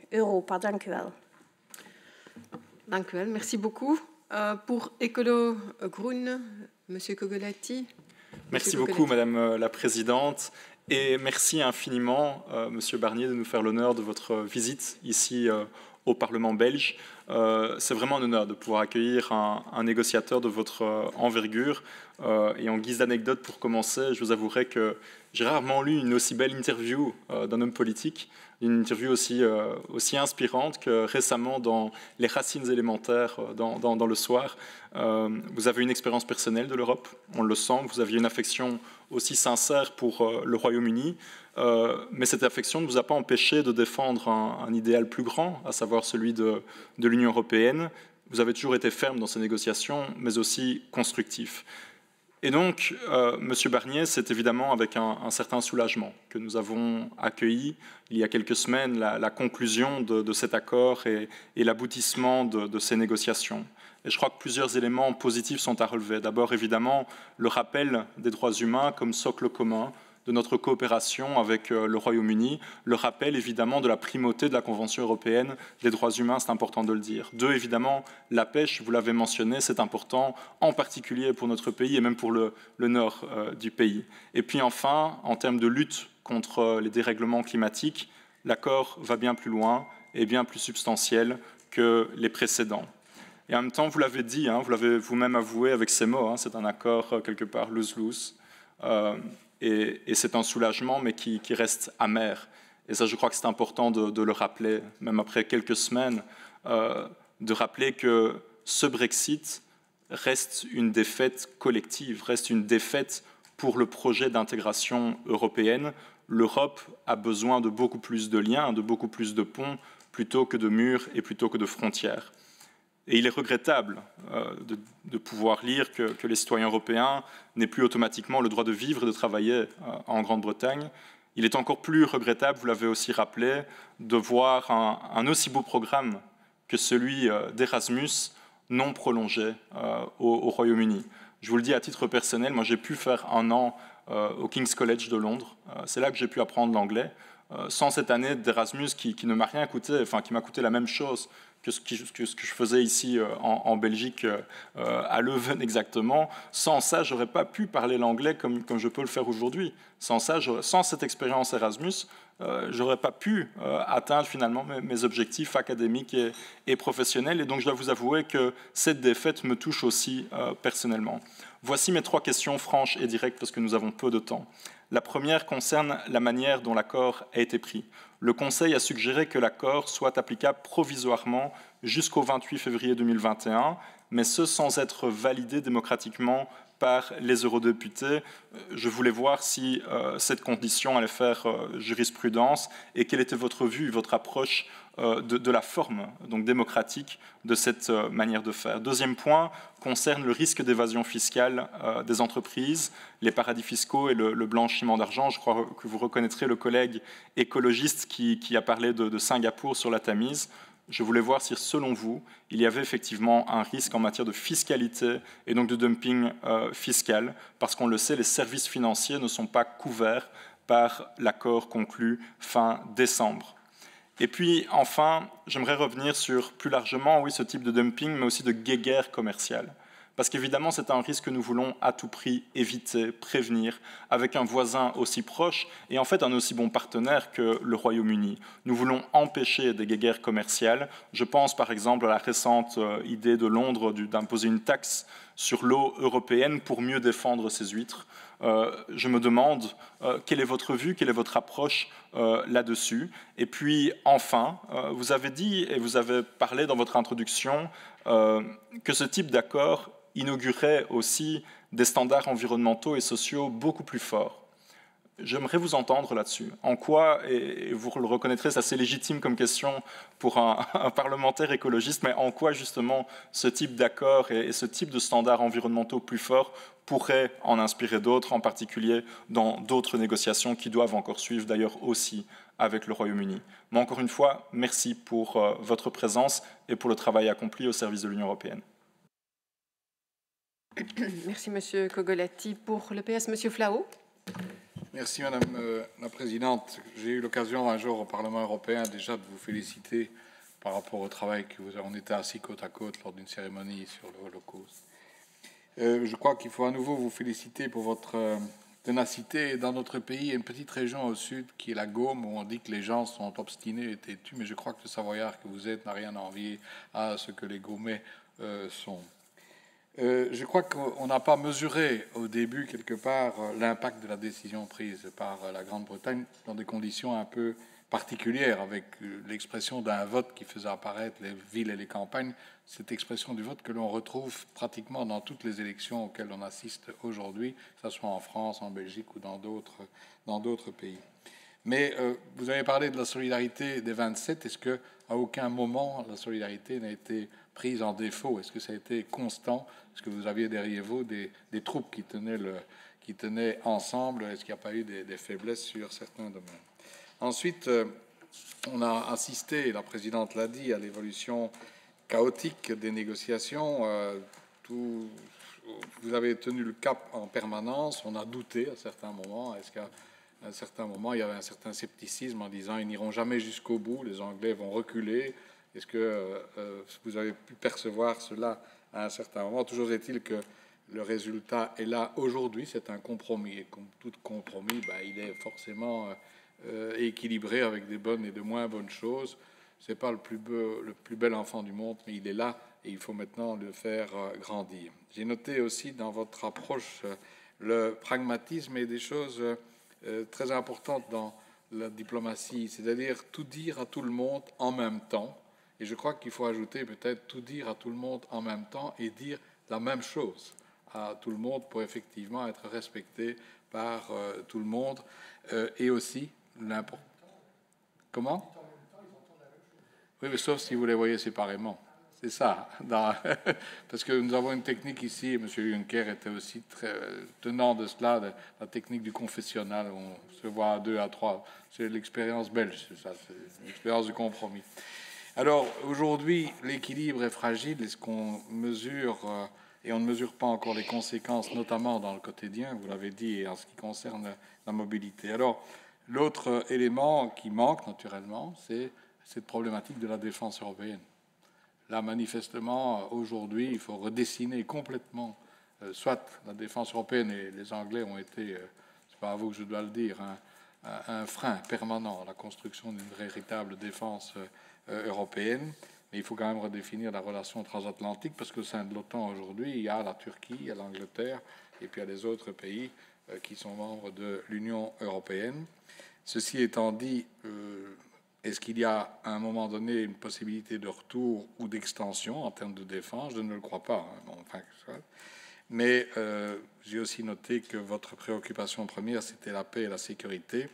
Europa? Dank u wel. Dank u wel, merci beaucoup. Pour Écolo Groen, Monsieur Cogolati. Merci beaucoup, Madame la Présidente. Et merci infiniment, Monsieur Barnier, de nous faire l'honneur de votre visite ici au Parlement belge. C'est vraiment un honneur de pouvoir accueillir un négociateur de votre envergure. Et en guise d'anecdote, pour commencer, je vous avouerai que j'ai rarement lu une aussi belle interview d'un homme politique, une interview aussi inspirante que récemment dans Les Racines élémentaires dans Le Soir. Vous avez une expérience personnelle de l'Europe, on le sent, vous aviez une affection aussi sincère pour le Royaume-Uni, mais cette affection ne vous a pas empêché de défendre un idéal plus grand, à savoir celui de l'Union européenne. Vous avez toujours été ferme dans ces négociations, mais aussi constructif. Et donc, Monsieur Barnier, c'est évidemment avec un certain soulagement que nous avons accueilli il y a quelques semaines la conclusion de cet accord et l'aboutissement de ces négociations. Et je crois que plusieurs éléments positifs sont à relever. D'abord, évidemment, le rappel des droits humains comme socle commun de notre coopération avec le Royaume-Uni, le rappel évidemment de la primauté de la Convention européenne des droits humains, c'est important de le dire. Deux, évidemment, la pêche, vous l'avez mentionné, c'est important, en particulier pour notre pays et même pour le nord du pays. Et puis enfin, en termes de lutte contre les dérèglements climatiques, l'accord va bien plus loin et bien plus substantiel que les précédents. Et en même temps, vous l'avez dit, vous l'avez vous-même avoué avec ces mots, c'est un accord quelque part lose-lose. Et c'est un soulagement, mais qui reste amer. Et ça, je crois que c'est important de le rappeler, même après quelques semaines, de rappeler que ce Brexit reste une défaite collective, reste une défaite pour le projet d'intégration européenne. L'Europe a besoin de beaucoup plus de liens, de beaucoup plus de ponts, plutôt que de murs et plutôt que de frontières. Et il est regrettable de pouvoir lire que les citoyens européens n'aient plus automatiquement le droit de vivre et de travailler en Grande-Bretagne. Il est encore plus regrettable, vous l'avez aussi rappelé, de voir un aussi beau programme que celui d'Erasmus non prolongé au Royaume-Uni. Je vous le dis à titre personnel, moi j'ai pu faire un an au King's College de Londres. C'est là que j'ai pu apprendre l'anglais. Sans cette année d'Erasmus qui ne m'a rien coûté, enfin qui m'a coûté la même chose que ce que je faisais ici en Belgique, à Leuven exactement. Sans ça, je n'aurais pas pu parler l'anglais comme je peux le faire aujourd'hui. Sans ça, sans cette expérience Erasmus, je n'aurais pas pu atteindre finalement mes objectifs académiques et professionnels. Et donc, je dois vous avouer que cette défaite me touche aussi personnellement. Voici mes 3 questions franches et directes parce que nous avons peu de temps. La première concerne la manière dont l'accord a été pris. Le Conseil a suggéré que l'accord soit applicable provisoirement jusqu'au 28 février 2021, mais ce sans être validé démocratiquement par les eurodéputés. Je voulais voir si cette condition allait faire jurisprudence et quelle était votre vue, votre approche de la forme donc démocratique de cette manière de faire. Deuxième point concerne le risque d'évasion fiscale des entreprises, les paradis fiscaux et le blanchiment d'argent. Je crois que vous reconnaîtrez le collègue écologiste qui a parlé de Singapour sur la Tamise. Je voulais voir si, selon vous, il y avait effectivement un risque en matière de fiscalité et donc de dumping fiscal, parce qu'on le sait, les services financiers ne sont pas couverts par l'accord conclu fin décembre. Et puis, enfin, j'aimerais revenir sur, plus largement, oui, ce type de dumping, mais aussi de guéguerre commerciale. Parce qu'évidemment, c'est un risque que nous voulons à tout prix éviter, prévenir, avec un voisin aussi proche et en fait un aussi bon partenaire que le Royaume-Uni. Nous voulons empêcher des guéguerres commerciales. Je pense par exemple à la récente idée de Londres d'imposer une taxe sur l'eau européenne pour mieux défendre ses huîtres. Je me demande quelle est votre vue, quelle est votre approche là-dessus. Et puis enfin, vous avez dit et vous avez parlé dans votre introduction que ce type d'accord inaugurait aussi des standards environnementaux et sociaux beaucoup plus forts. J'aimerais vous entendre là-dessus. En quoi, et vous le reconnaîtrez, c'est assez légitime comme question pour un parlementaire écologiste, mais en quoi justement ce type d'accord et ce type de standards environnementaux plus forts pourrait en inspirer d'autres, en particulier dans d'autres négociations qui doivent encore suivre, d'ailleurs aussi avec le Royaume-Uni. Mais encore une fois, merci pour votre présence et pour le travail accompli au service de l'Union européenne. Merci, Monsieur Cogolatti. Pour le PS, Monsieur Flao. Merci, Madame la Présidente. J'ai eu l'occasion un jour au Parlement européen déjà de vous féliciter par rapport au travail que vous avez. On était assis côte à côte lors d'une cérémonie sur le Holocauste. Je crois qu'il faut à nouveau vous féliciter pour votre ténacité. Dans notre pays, il y a une petite région au sud qui est la Gaume, où on dit que les gens sont obstinés et têtus, mais je crois que le Savoyard que vous êtes n'a rien à envier à ce que les Gaumais sont. Je crois qu'on n'a pas mesuré au début, quelque part, l'impact de la décision prise par la Grande-Bretagne dans des conditions un peu particulières, avec l'expression d'un vote qui faisait apparaître les villes et les campagnes, cette expression du vote que l'on retrouve pratiquement dans toutes les élections auxquelles on assiste aujourd'hui, que ce soit en France, en Belgique ou dans d'autres pays. Mais vous avez parlé de la solidarité des 27. Est-ce qu'à aucun moment la solidarité n'a été prise en défaut? Est-ce que ça a été constant? Est-ce que vous aviez derrière vous des troupes qui tenaient ensemble? Est-ce qu'il n'y a pas eu des faiblesses sur certains domaines? Ensuite, on a assisté, la présidente l'a dit, à l'évolution chaotique des négociations. Vous avez tenu le cap en permanence. On a douté à certains moments. Est-ce qu'à un certain moment, il y avait un certain scepticisme en disant ils n'iront jamais jusqu'au bout, les Anglais vont reculer? Est-ce que vous avez pu percevoir cela à un certain moment? Toujours est-il que le résultat est là aujourd'hui, c'est un compromis. Et comme tout compromis, il est forcément équilibré avec des bonnes et de moins bonnes choses. Ce n'est pas le plus bel enfant du monde, mais il est là et il faut maintenant le faire grandir. J'ai noté aussi dans votre approche le pragmatisme et des choses très importantes dans la diplomatie, c'est-à-dire tout dire à tout le monde en même temps. Et je crois qu'il faut ajouter peut-être tout dire à tout le monde en même temps et dire la même chose à tout le monde pour effectivement être respecté par tout le monde. Et aussi, comment ? Oui, mais sauf si vous les voyez séparément. C'est ça. Parce que nous avons une technique ici, et M. Juncker était aussi très tenant de cela, de la technique du confessionnal. On se voit à 2, à 3. C'est l'expérience belge, c'est ça, c'est l'expérience du compromis. Alors, aujourd'hui, l'équilibre est fragile. Est-ce qu'on mesure, et on ne mesure pas encore les conséquences, notamment dans le quotidien, vous l'avez dit, et en ce qui concerne la mobilité. Alors, l'autre élément qui manque, naturellement, c'est cette problématique de la défense européenne. Là, manifestement, aujourd'hui, il faut redessiner complètement, soit la défense européenne, et les Anglais ont été, c'est pas à vous que je dois le dire, un frein permanent à la construction d'une véritable défense européenne, mais il faut quand même redéfinir la relation transatlantique, parce qu'au sein de l'OTAN aujourd'hui, il y a la Turquie, il y a l'Angleterre, et puis il y a les autres pays qui sont membres de l'Union européenne. Ceci étant dit, est-ce qu'il y a à un moment donné une possibilité de retour ou d'extension en termes de défense? Je ne le crois pas. Hein. Bon, enfin, mais j'ai aussi noté que votre préoccupation première, c'était la paix et la sécurité.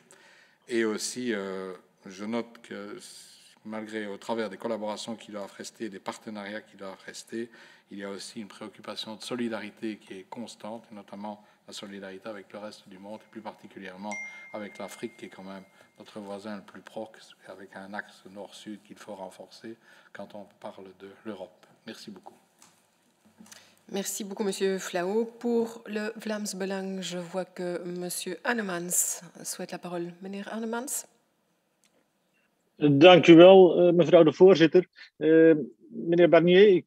Et aussi, je note que malgré, au travers des collaborations qui doivent rester, des partenariats qui doivent rester, il y a aussi une préoccupation de solidarité qui est constante, notamment la solidarité avec le reste du monde, et plus particulièrement avec l'Afrique, qui est quand même notre voisin le plus proche, avec un axe nord-sud qu'il faut renforcer quand on parle de l'Europe. Merci beaucoup. Merci beaucoup, Monsieur Flao. Pour le Vlaams Belang, je vois que Monsieur Annemans souhaite la parole. Meneer Annemans. Dank u wel, mevrouw de voorzitter. Meneer Barnier,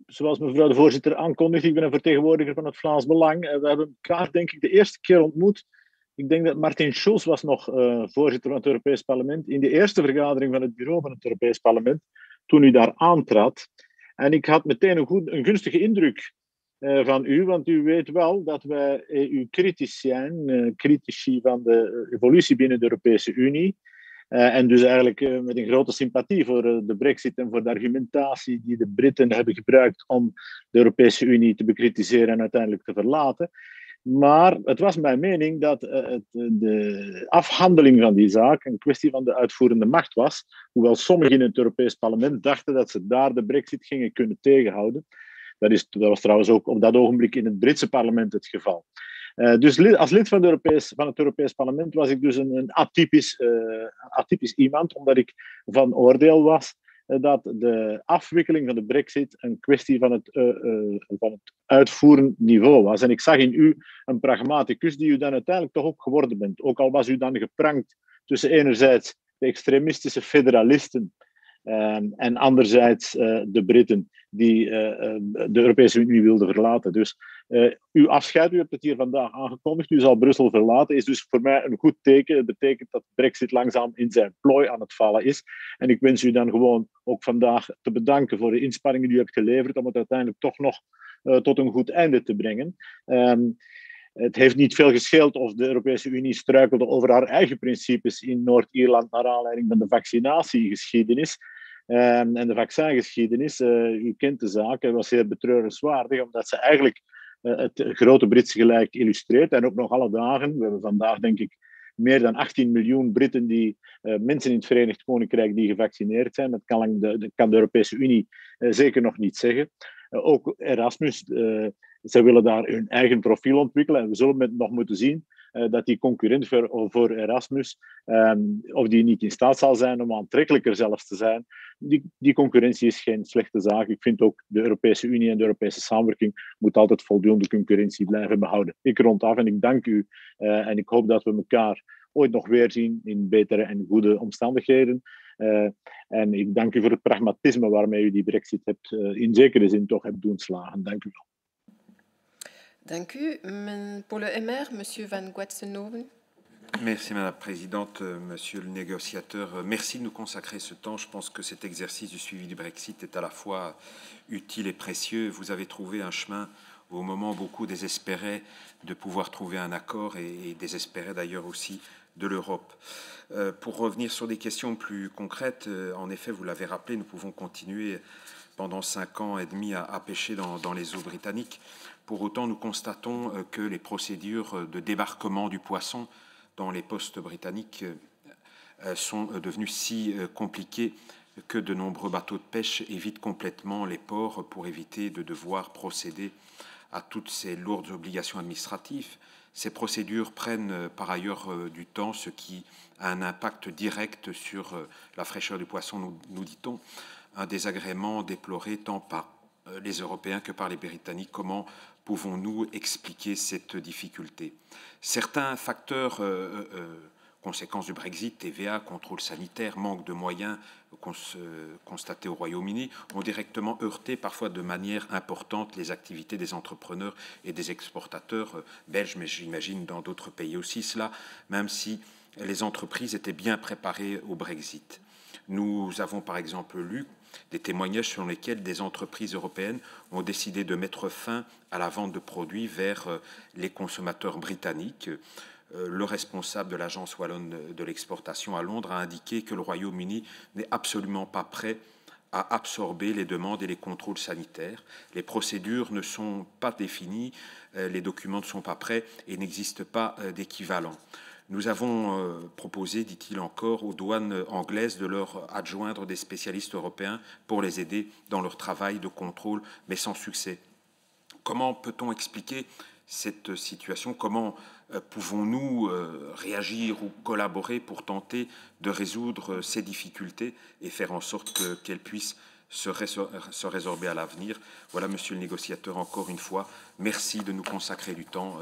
zoals mevrouw de voorzitter aankondigt, ik ben een vertegenwoordiger van het Vlaams Belang. We hebben elkaar, denk ik, de eerste keer ontmoet. Ik denk dat Martin Schulz was nog voorzitter van het Europees Parlement in de eerste vergadering van het bureau van het Europees Parlement, toen u daar aantrad. En ik had meteen een gunstige indruk van u, want u weet wel dat wij EU-kritisch zijn, critici van de evolutie binnen de Europese Unie. En dus eigenlijk met een grote sympathie voor de Brexit en voor de argumentatie die de Britten hebben gebruikt om de Europese Unie te bekritiseren en uiteindelijk te verlaten. Maar het was mijn mening dat de afhandeling van die zaak een kwestie van de uitvoerende macht was, hoewel sommigen in het Europees Parlement dachten dat ze daar de Brexit gingen kunnen tegenhouden. Dat was trouwens ook op dat ogenblik in het Britse parlement het geval. Dus als lid van het Europees Parlement was ik dus een atypisch iemand, omdat ik van oordeel was dat de afwikkeling van de Brexit een kwestie van het uitvoerend niveau was. En ik zag in u een pragmaticus die u dan uiteindelijk toch ook geworden bent. Ook al was u dan geprankt tussen enerzijds de extremistische federalisten en anderzijds de Britten die de Europese Unie wilden verlaten. Dus uw afscheid, u hebt het hier vandaag aangekondigd, u zal Brussel verlaten, is dus voor mij een goed teken. Het betekent dat Brexit langzaam in zijn plooi aan het vallen is. En ik wens u dan gewoon ook vandaag te bedanken voor de inspanningen die u hebt geleverd om het uiteindelijk toch nog tot een goed einde te brengen. Het heeft niet veel gescheeld of de Europese Unie struikelde over haar eigen principes in Noord-Ierland naar aanleiding van de vaccinatiegeschiedenis. En de vaccingeschiedenis, u kent de zaak, was zeer betreurenswaardig, omdat ze eigenlijk het grote Britse gelijk illustreert. En ook nog alle dagen, we hebben vandaag denk ik meer dan 18 miljoen Britten, mensen in het Verenigd Koninkrijk die gevaccineerd zijn. Dat kan de Europese Unie zeker nog niet zeggen. Ook Erasmus, ze willen daar hun eigen profiel ontwikkelen. En we zullen nog moeten zien dat die concurrent voor Erasmus, of die niet in staat zal zijn om aantrekkelijker zelfs te zijn. Die concurrentie is geen slechte zaak. Ik vind ook de Europese Unie en de Europese samenwerking moet altijd voldoende concurrentie blijven behouden. Ik rond af en ik dank u en ik hoop dat we elkaar ooit nog weer zien in betere en goede omstandigheden. En ik dank u voor het pragmatisme waarmee u die Brexit hebt, in zekere zin toch hebt doen slagen. Dank u wel. Dank u. Pour le MR, Monsieur Van Guetsenhoven. Merci Madame la Présidente, Monsieur le négociateur. Merci de nous consacrer ce temps. Je pense que cet exercice du suivi du Brexit est à la fois utile et précieux. Vous avez trouvé un chemin au moment où beaucoup désespéraient de pouvoir trouver un accord et désespéraient d'ailleurs aussi de l'Europe. Pour revenir sur des questions plus concrètes, en effet, vous l'avez rappelé, nous pouvons continuer pendant 5 ans et demi à pêcher dans les eaux britanniques. Pour autant, nous constatons que les procédures de débarquement du poisson dans les postes britanniques sont devenues si compliquées que de nombreux bateaux de pêche évitent complètement les ports pour éviter de devoir procéder à toutes ces lourdes obligations administratives. Ces procédures prennent par ailleurs du temps, ce qui a un impact direct sur la fraîcheur du poisson, nous dit-on. Un désagrément déploré tant par les Européens que par les Britanniques. Comment pouvons-nous expliquer cette difficulté? Certains facteurs, conséquences du Brexit, TVA, contrôle sanitaire, manque de moyens constatés au Royaume-Uni, ont directement heurté parfois de manière importante les activités des entrepreneurs et des exportateurs belges, mais j'imagine dans d'autres pays aussi cela, même si les entreprises étaient bien préparées au Brexit. Nous avons par exemple lu des témoignages selon lesquels des entreprises européennes ont décidé de mettre fin à la vente de produits vers les consommateurs britanniques. Le responsable de l'Agence wallonne de l'exportation à Londres a indiqué que le Royaume-Uni n'est absolument pas prêt à absorber les demandes et les contrôles sanitaires. Les procédures ne sont pas définies, les documents ne sont pas prêts et n'existe pas d'équivalent. Nous avons proposé, dit-il encore, aux douanes anglaises de leur adjoindre des spécialistes européens pour les aider dans leur travail de contrôle, mais sans succès. Comment peut-on expliquer cette situation? Comment pouvons-nous réagir ou collaborer pour tenter de résoudre ces difficultés et faire en sorte qu'elles puissent se résorber à l'avenir? Voilà, monsieur le négociateur, encore une fois, merci de nous consacrer du temps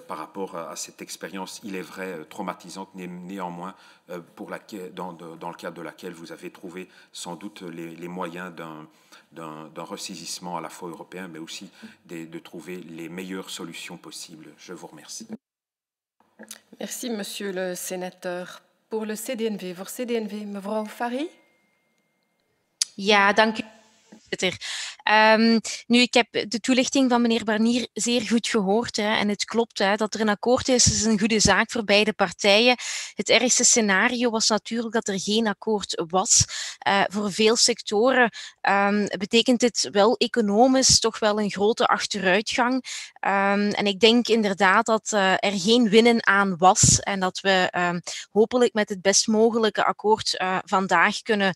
par rapport à cette expérience, il est vrai, traumatisante, néanmoins, dans le cadre de laquelle vous avez trouvé sans doute les moyens d'un ressaisissement à la fois européen, mais aussi de trouver les meilleures solutions possibles. Je vous remercie. Merci, monsieur le sénateur. Pour le CD&V, voor CD&V, mevrouw Fari. Ja, dank u, voorzitter. Nu, ik heb de toelichting van meneer Barnier zeer goed gehoord. Hè, en het klopt dat er een akkoord is een goede zaak voor beide partijen. Het ergste scenario was natuurlijk dat er geen akkoord was. Voor veel sectoren betekent dit wel economisch toch wel een grote achteruitgang. En ik denk inderdaad dat er geen winnen aan was en dat we hopelijk met het best mogelijke akkoord vandaag kunnen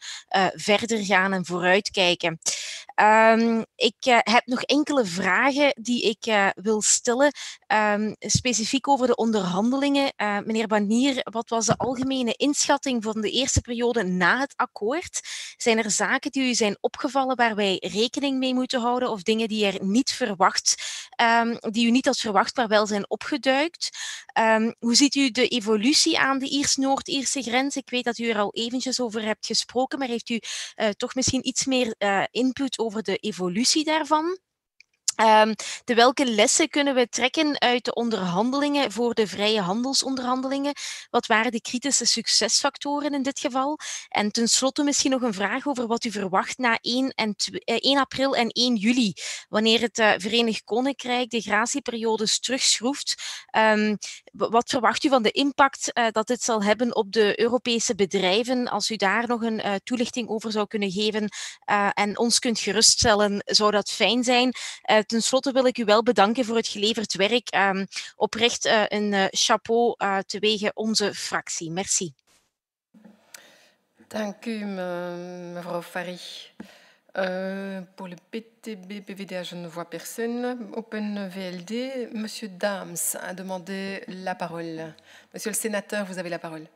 verder gaan en vooruitkijken. Ik heb nog enkele vragen die ik wil stellen, specifiek over de onderhandelingen. Meneer Barnier, wat was de algemene inschatting van de eerste periode na het akkoord? Zijn er zaken die u zijn opgevallen waar wij rekening mee moeten houden of dingen die u niet had verwacht, maar wel zijn opgeduikt? Hoe ziet u de evolutie aan de Noord-Ierse grens? Ik weet dat u er al eventjes over hebt gesproken, maar heeft u toch misschien iets meer input over de evolutie daarvan? Welke lessen kunnen we trekken uit de onderhandelingen voor de vrije handelsonderhandelingen? Wat waren de kritische succesfactoren in dit geval? En tenslotte misschien nog een vraag over wat u verwacht na 1 april en 1 juli, wanneer het Verenigd Koninkrijk de gratieperiodes terugschroeft. Wat verwacht u van de impact dat dit zal hebben op de Europese bedrijven? Als u daar nog een toelichting over zou kunnen geven en ons kunt geruststellen, zou dat fijn zijn. Ten slotte wil ik u wel bedanken voor het geleverd werk. Oprecht een chapeau tewege onze fractie. Merci. Dank u, mevrouw Fari. Pour le PTB, PVDA, je ne vois personne. Open VLD, monsieur Dams a demandé la parole. Monsieur le sénateur, vous avez la parole.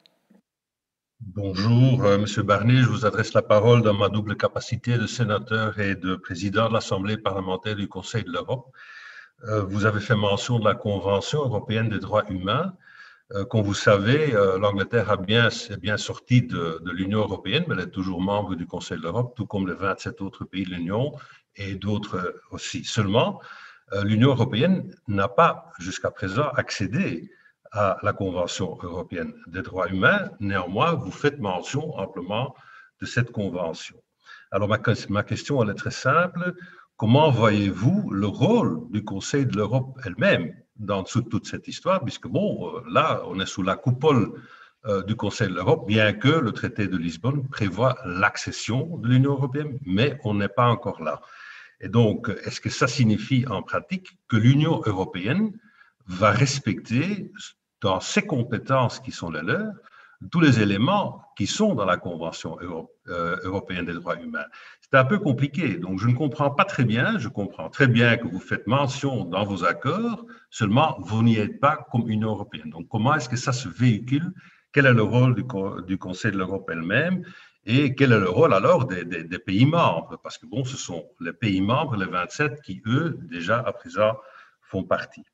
Bonjour, Monsieur Barnier, je vous adresse la parole dans ma double capacité de sénateur et de président de l'Assemblée parlementaire du Conseil de l'Europe. Vous avez fait mention de la Convention européenne des droits humains. Comme vous savez, l'Angleterre est bien sortie de l'Union européenne, mais elle est toujours membre du Conseil de l'Europe, tout comme les 27 autres pays de l'Union et d'autres aussi. Seulement, l'Union européenne n'a pas jusqu'à présent accédé à la Convention européenne des droits humains. Néanmoins, vous faites mention amplement de cette convention. Alors, ma question, elle est très simple. Comment voyez-vous le rôle du Conseil de l'Europe elle-même dans toute cette histoire? Puisque, là, on est sous la coupole du Conseil de l'Europe, bien que le traité de Lisbonne prévoit l'accession de l'Union européenne, mais on n'est pas encore là. Et donc, est-ce que ça signifie en pratique que l'Union européenne va respecter dans ses compétences qui sont les leurs tous les éléments qui sont dans la Convention européenne des droits humains. C'est un peu compliqué, donc je ne comprends pas très bien. Je comprends très bien que vous faites mention dans vos accords, seulement vous n'y êtes pas comme Union européenne. Donc comment est-ce que ça se véhicule? Quel est le rôle du Conseil de l'Europe elle-même? Et quel est le rôle alors des pays membres? Parce que bon, ce sont les pays membres, les 27, qui eux, déjà à présent, font partie.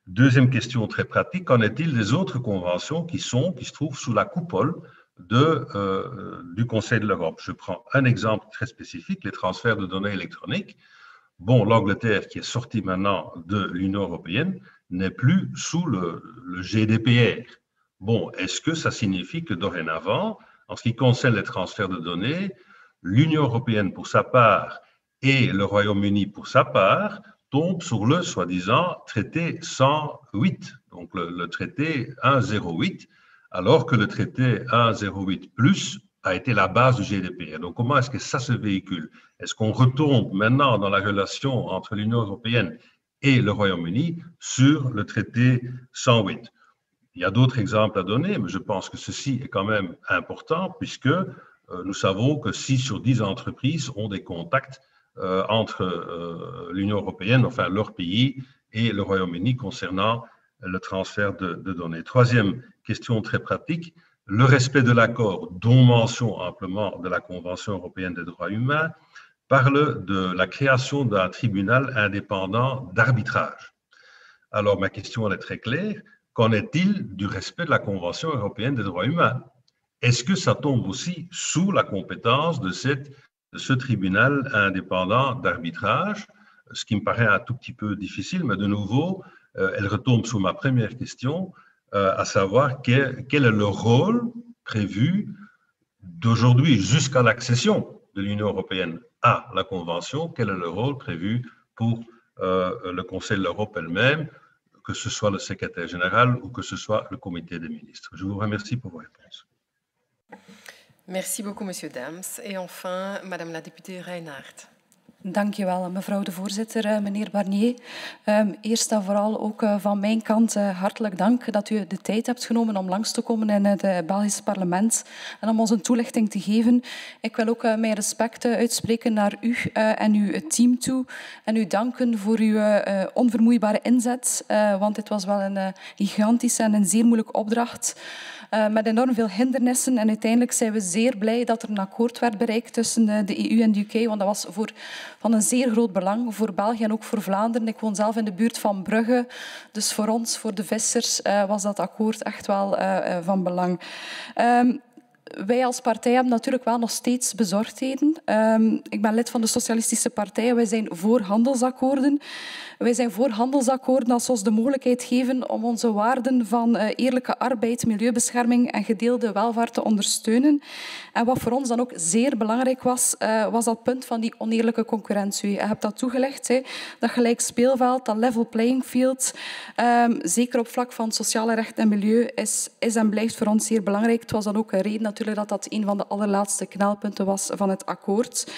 Deuxième question très pratique, qu'en est-il des autres conventions qui se trouvent sous la coupole du Conseil de l'Europe? Je prends un exemple très spécifique, les transferts de données électroniques. Bon, l'Angleterre, qui est sortie maintenant de l'Union européenne, n'est plus sous le GDPR. Bon, est-ce que ça signifie que dorénavant, en ce qui concerne les transferts de données, l'Union européenne pour sa part et le Royaume-Uni pour sa part tombent sur le soi-disant traité 108, donc le traité 108, alors que le traité 108+ a été la base du GDPR. Donc comment est-ce que ça se véhicule? Est-ce qu'on retombe maintenant dans la relation entre l'Union européenne et le Royaume-Uni sur le traité 108? Il y a d'autres exemples à donner, mais je pense que ceci est quand même important puisque nous savons que 6 sur 10 entreprises ont des contacts entre l'Union européenne, enfin leur pays, et le Royaume-Uni concernant le transfert de données. Troisième question très pratique, le respect de l'accord, dont mention amplement de la Convention européenne des droits humains, parle de la création d'un tribunal indépendant d'arbitrage. Alors ma question elle est très claire. Qu'en est-il du respect de la Convention européenne des droits humains? Est-ce que ça tombe aussi sous la compétence de ce tribunal indépendant d'arbitrage? Ce qui me paraît un tout petit peu difficile, mais de nouveau, elle retombe sous ma première question, à savoir quel est le rôle prévu d'aujourd'hui jusqu'à l'accession de l'Union européenne à la Convention, quel est le rôle prévu pour le Conseil de l'Europe elle-même, que ce soit le secrétaire général ou que ce soit le comité des ministres. Je vous remercie pour vos réponses. Merci beaucoup, Monsieur Dams. Et enfin, Madame la députée Reinhardt. Dank je wel, mevrouw de voorzitter, meneer Barnier. Eerst en vooral ook van mijn kant hartelijk dank dat u de tijd hebt genomen om langs te komen in het Belgisch parlement en om ons een toelichting te geven. Ik wil ook mijn respect uitspreken naar u en uw team toe en u danken voor uw onvermoeibare inzet, want dit was wel een gigantische en een zeer moeilijke opdracht. Met enorm veel hindernissen en uiteindelijk zijn we zeer blij dat er een akkoord werd bereikt tussen de EU en de UK, want dat was van een zeer groot belang voor België en ook voor Vlaanderen. Ik woon zelf in de buurt van Brugge, dus voor ons, voor de vissers, was dat akkoord echt wel van belang. Wij als partij hebben natuurlijk wel nog steeds bezorgdheden. Ik ben lid van de Socialistische Partij. Wij zijn voor handelsakkoorden. Wij zijn voor handelsakkoorden als ze ons de mogelijkheid geven om onze waarden van eerlijke arbeid, milieubescherming en gedeelde welvaart te ondersteunen. En wat voor ons dan ook zeer belangrijk was, was dat punt van die oneerlijke concurrentie. Je hebt dat toegelicht, dat gelijk speelveld, dat level playing field, zeker op vlak van sociale rechten en milieu, is en blijft voor ons zeer belangrijk. Het was dan ook een reden natuurlijk dat dat een van de allerlaatste knelpunten was van het akkoord.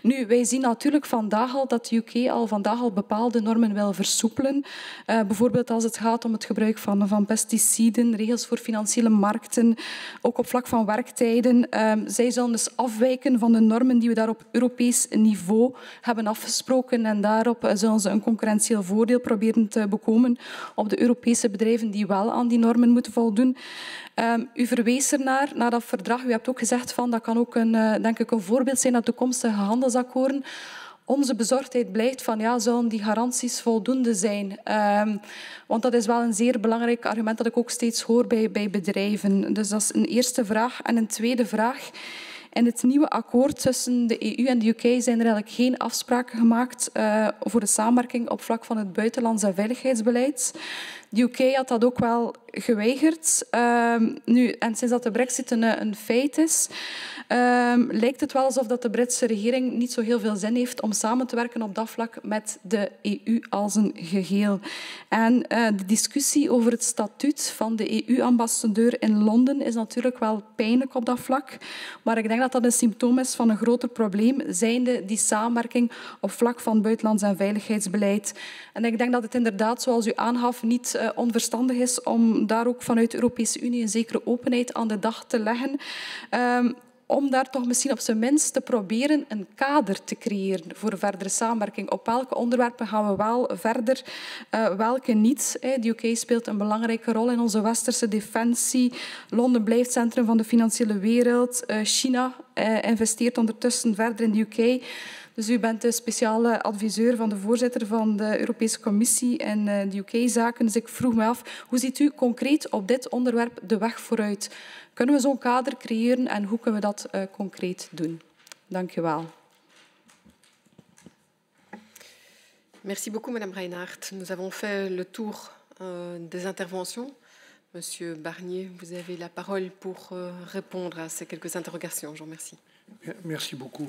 Nu, wij zien natuurlijk vandaag al dat de UK al vandaag al bepaalde normen wil versoepelen. Bijvoorbeeld als het gaat om het gebruik van pesticiden, regels voor financiële markten, ook op vlak van werktijden. Zij zullen dus afwijken van de normen die we daar op Europees niveau hebben afgesproken en daarop zullen ze een concurrentieel voordeel proberen te bekomen op de Europese bedrijven die wel aan die normen moeten voldoen. U verwees naar dat verdrag. U hebt ook gezegd van dat kan ook denk ik een voorbeeld zijn naar toekomstige handelsakkoorden. Onze bezorgdheid blijft van, ja, zullen die garanties voldoende zijn? Want dat is wel een zeer belangrijk argument dat ik ook steeds hoor bij bedrijven. Dus dat is een eerste vraag. En een tweede vraag. In het nieuwe akkoord tussen de EU en de UK zijn er eigenlijk geen afspraken gemaakt voor de samenwerking op vlak van het buitenlands- en veiligheidsbeleid. De UK had dat ook wel geweigerd. Nu, en sinds dat de brexit een feit is, lijkt het wel alsof dat de Britse regering niet zo heel veel zin heeft om samen te werken op dat vlak met de EU als een geheel. En de discussie over het statuut van de EU-ambassadeur in Londen is natuurlijk wel pijnlijk op dat vlak. Maar ik denk dat dat een symptoom is van een groter probleem, zijnde die samenwerking op vlak van buitenlands- en veiligheidsbeleid. En ik denk dat het inderdaad, zoals u aangaf, niet onverstandig is om daar ook vanuit de Europese Unie een zekere openheid aan de dag te leggen. om daar toch misschien op zijn minst te proberen een kader te creëren voor verdere samenwerking. Op welke onderwerpen gaan we wel verder, welke niet? De UK speelt een belangrijke rol in onze westerse defensie. Londen blijft centrum van de financiële wereld. China investeert ondertussen verder in de UK. Dus u bent de speciale adviseur van de voorzitter van de Europese Commissie en de UK-zaken. Dus ik vroeg me af, hoe ziet u concreet op dit onderwerp de weg vooruit? Kunnen we zo'n kader creëren en hoe kunnen we dat concreet doen? Dank u wel. Merci beaucoup, Madame Reinhardt. Nous avons fait le tour des interventions. Monsieur Barnier, vous avez la parole pour répondre à ces quelques interrogations. Je vous remercie. Merci beaucoup,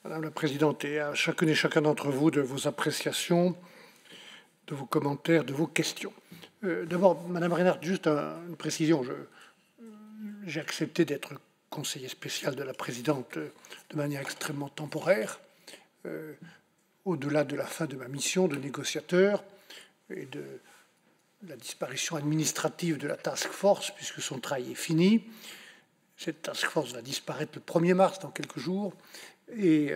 Madame la Présidente, et à chacune et chacun d'entre vous de vos appréciations, de vos commentaires, de vos questions. D'abord, Madame Reinhardt, juste une précision. J'ai accepté d'être conseiller spécial de la Présidente de manière extrêmement temporaire, au-delà de la fin de ma mission de négociateur et de la disparition administrative de la task force, puisque son travail est fini. Cette task force va disparaître le 1er mars, dans quelques jours, et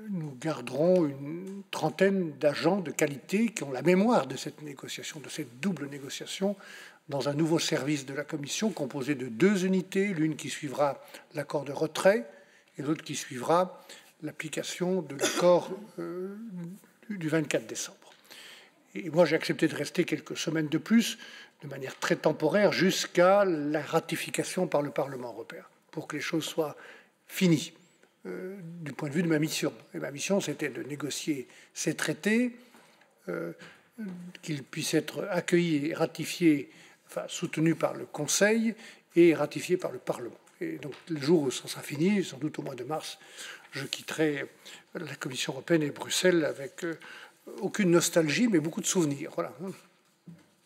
nous garderons une trentaine d'agents de qualité qui ont la mémoire de cette négociation, de cette double négociation, dans un nouveau service de la Commission composé de 2 unités, l'une qui suivra l'accord de retrait et l'autre qui suivra l'application de l'accord du 24 décembre. Et moi, j'ai accepté de rester quelques semaines de plus, de manière très temporaire, jusqu'à la ratification par le Parlement européen, pour que les choses soient finies du point de vue de ma mission. Et ma mission, c'était de négocier ces traités, qu'ils puissent être accueillis et ratifiés, enfin soutenus par le Conseil et ratifiés par le Parlement. Et donc, le jour où ça sera fini, sans doute au mois de mars, je quitterai la Commission européenne et Bruxelles avec aucune nostalgie, mais beaucoup de souvenirs. Voilà.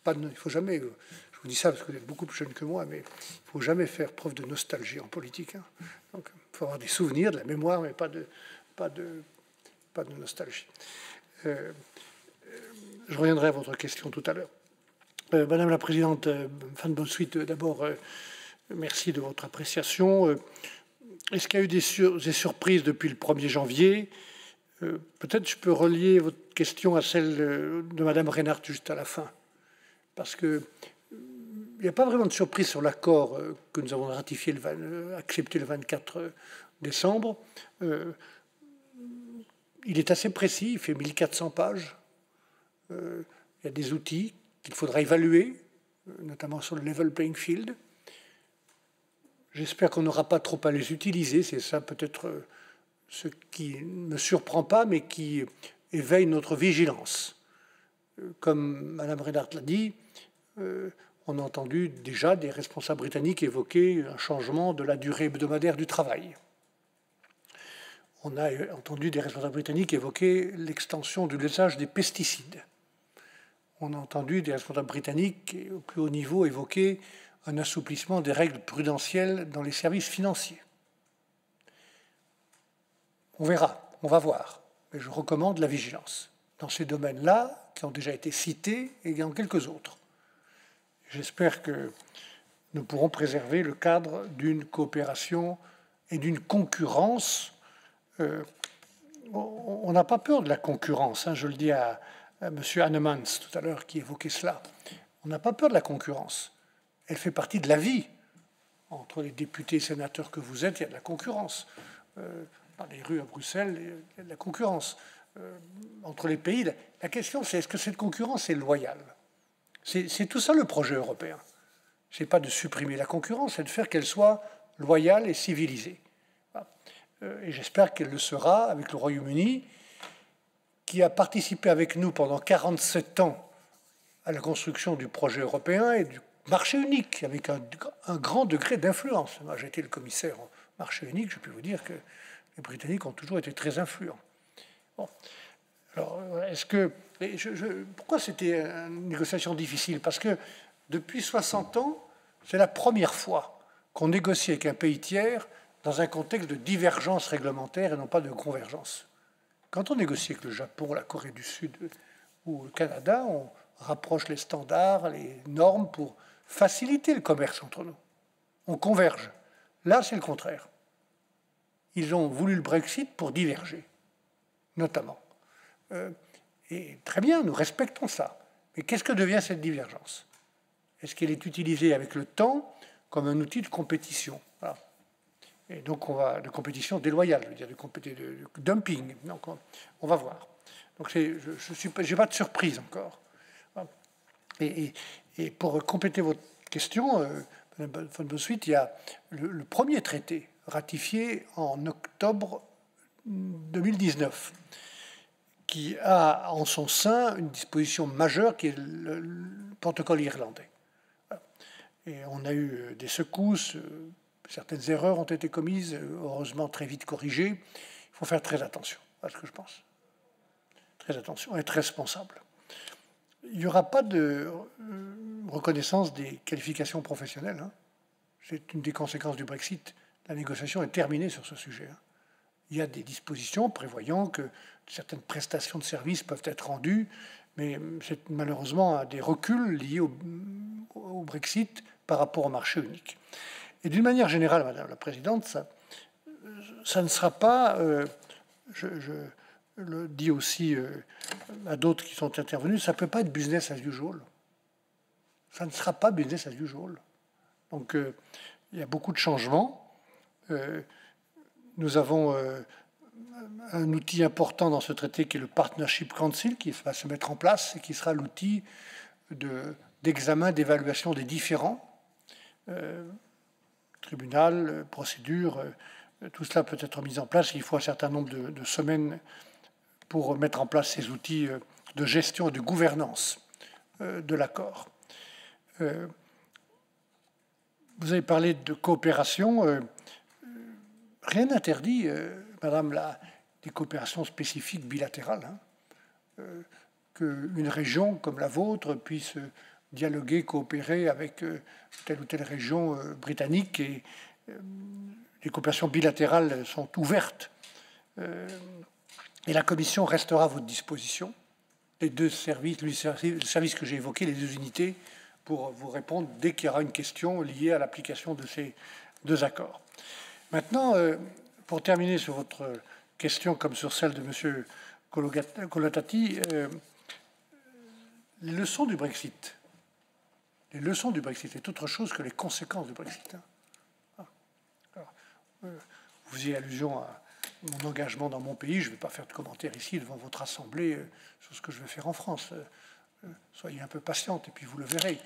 Il ne faut jamais, je vous dis ça parce que vous êtes beaucoup plus jeune que moi, mais il ne faut jamais faire preuve de nostalgie en politique. Donc, il faut avoir des souvenirs, de la mémoire, mais pas de nostalgie. Je reviendrai à votre question tout à l'heure. Madame la Présidente Van Bosschuit, d'abord, merci de votre appréciation. Est-ce qu'il y a eu des surprises depuis le 1er janvier? Peut-être je peux relier votre question à celle de Madame Reinhardt juste à la fin. Parce qu'il n'y a pas vraiment de surprise sur l'accord que nous avons ratifié, accepté le 24 décembre. Il est assez précis, il fait 1400 pages. Il y a des outils qu'il faudra évaluer, notamment sur le level playing field. J'espère qu'on n'aura pas trop à les utiliser. C'est ça peut-être ce qui ne me surprend pas, mais qui éveille notre vigilance. Comme Mme Reinhardt l'a dit, on a entendu déjà des responsables britanniques évoquer un changement de la durée hebdomadaire du travail. On a entendu des responsables britanniques évoquer l'extension de l'usage des pesticides. On a entendu des responsables britanniques au plus haut niveau évoquer un assouplissement des règles prudentielles dans les services financiers. On verra, on va voir, mais je recommande la vigilance dans ces domaines-là qui ont déjà été cités et dans quelques autres. J'espère que nous pourrons préserver le cadre d'une coopération et d'une concurrence. On n'a pas peur de la concurrence, je le dis à M. Annemans tout à l'heure qui évoquait cela. On n'a pas peur de la concurrence. Elle fait partie de la vie. Entre les députés et sénateurs que vous êtes, il y a de la concurrence. Dans les rues à Bruxelles, il y a de la concurrence. Entre les pays, la question c'est est-ce que cette concurrence est loyale? C'est tout ça le projet européen. Ce n'est pas de supprimer la concurrence, c'est de faire qu'elle soit loyale et civilisée. Et j'espère qu'elle le sera avec le Royaume-Uni, qui a participé avec nous pendant 47 ans à la construction du projet européen et du marché unique, avec un grand degré d'influence. Moi, j'ai été le commissaire au marché unique, je peux vous dire que les Britanniques ont toujours été très influents. Bon. Alors, est-ce que... pourquoi c'était une négociation difficile? Parce que depuis 60 ans, c'est la première fois qu'on négocie avec un pays tiers dans un contexte de divergence réglementaire et non pas de convergence. Quand on négocie avec le Japon, la Corée du Sud ou le Canada, on rapproche les standards, les normes pour faciliter le commerce entre nous. On converge. Là, c'est le contraire. Ils ont voulu le Brexit pour diverger, notamment. Et très bien, nous respectons ça. Mais qu'est-ce que devient cette divergence? Est-ce qu'elle est utilisée avec le temps comme un outil de compétition? Voilà. Et donc, de compétition déloyale, je veux dire, de dumping. Donc, on va voir. Donc, je n'ai pas de surprise encore. Et pour compléter votre question, Mme von Bosuit, il y a le premier traité ratifié en octobre 2019 qui a en son sein une disposition majeure qui est le protocole irlandais. Et on a eu des secousses, certaines erreurs ont été commises, heureusement très vite corrigées. Il faut faire très attention à ce que je pense. Très attention, être responsable. Il n'y aura pas de reconnaissance des qualifications professionnelles. Hein. C'est une des conséquences du Brexit. La négociation est terminée sur ce sujet. Hein. Il y a des dispositions prévoyant que certaines prestations de services peuvent être rendues, mais c'est malheureusement des reculs liés au Brexit par rapport au marché unique. Et d'une manière générale, Madame la Présidente, ça ne sera pas, je le dis aussi à d'autres qui sont intervenus, ça ne peut pas être business as usual. Ça ne sera pas business as usual. Donc, il y a beaucoup de changements. Nous avons un outil important dans ce traité qui est le Partnership Council, qui va se mettre en place et qui sera l'outil d'examen, d'évaluation des différends. Tribunal, procédure, tout cela peut être mis en place. Il faut un certain nombre de semaines pour mettre en place ces outils de gestion et de gouvernance de l'accord. Vous avez parlé de coopération. Rien n'interdit, Madame, des coopérations spécifiques bilatérales. Hein, qu'une région comme la vôtre puisse dialoguer, coopérer avec telle ou telle région britannique. Et les coopérations bilatérales sont ouvertes. Et la Commission restera à votre disposition. Les deux services, le service que j'ai évoqué, les deux unités, pour vous répondre dès qu'il y aura une question liée à l'application de ces deux accords. Maintenant, pour terminer sur votre question comme sur celle de M. Colotati, les leçons du Brexit. Les leçons du Brexit est autre chose que les conséquences du Brexit. Alors, vous faisiez allusion à mon engagement dans mon pays. Je ne vais pas faire de commentaires ici devant votre assemblée sur ce que je vais faire en France. Soyez un peu patiente et puis vous le verrez.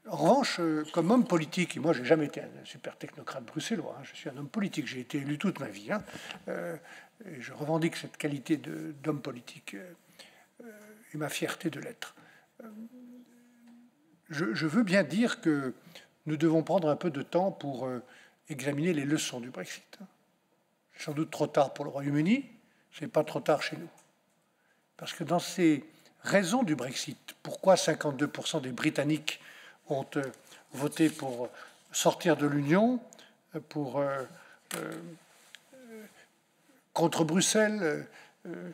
En revanche, comme homme politique, et moi j'ai jamais été un super technocrate bruxellois, hein, je suis un homme politique, j'ai été élu toute ma vie, hein, et je revendique cette qualité d'homme politique et ma fierté de l'être. Je veux bien dire que nous devons prendre un peu de temps pour examiner les leçons du Brexit. C'est sans doute trop tard pour le Royaume-Uni, c'est pas trop tard chez nous. Parce que dans ces raisons du Brexit, pourquoi 52% des Britanniques ont voté pour sortir de l'Union, contre Bruxelles. M.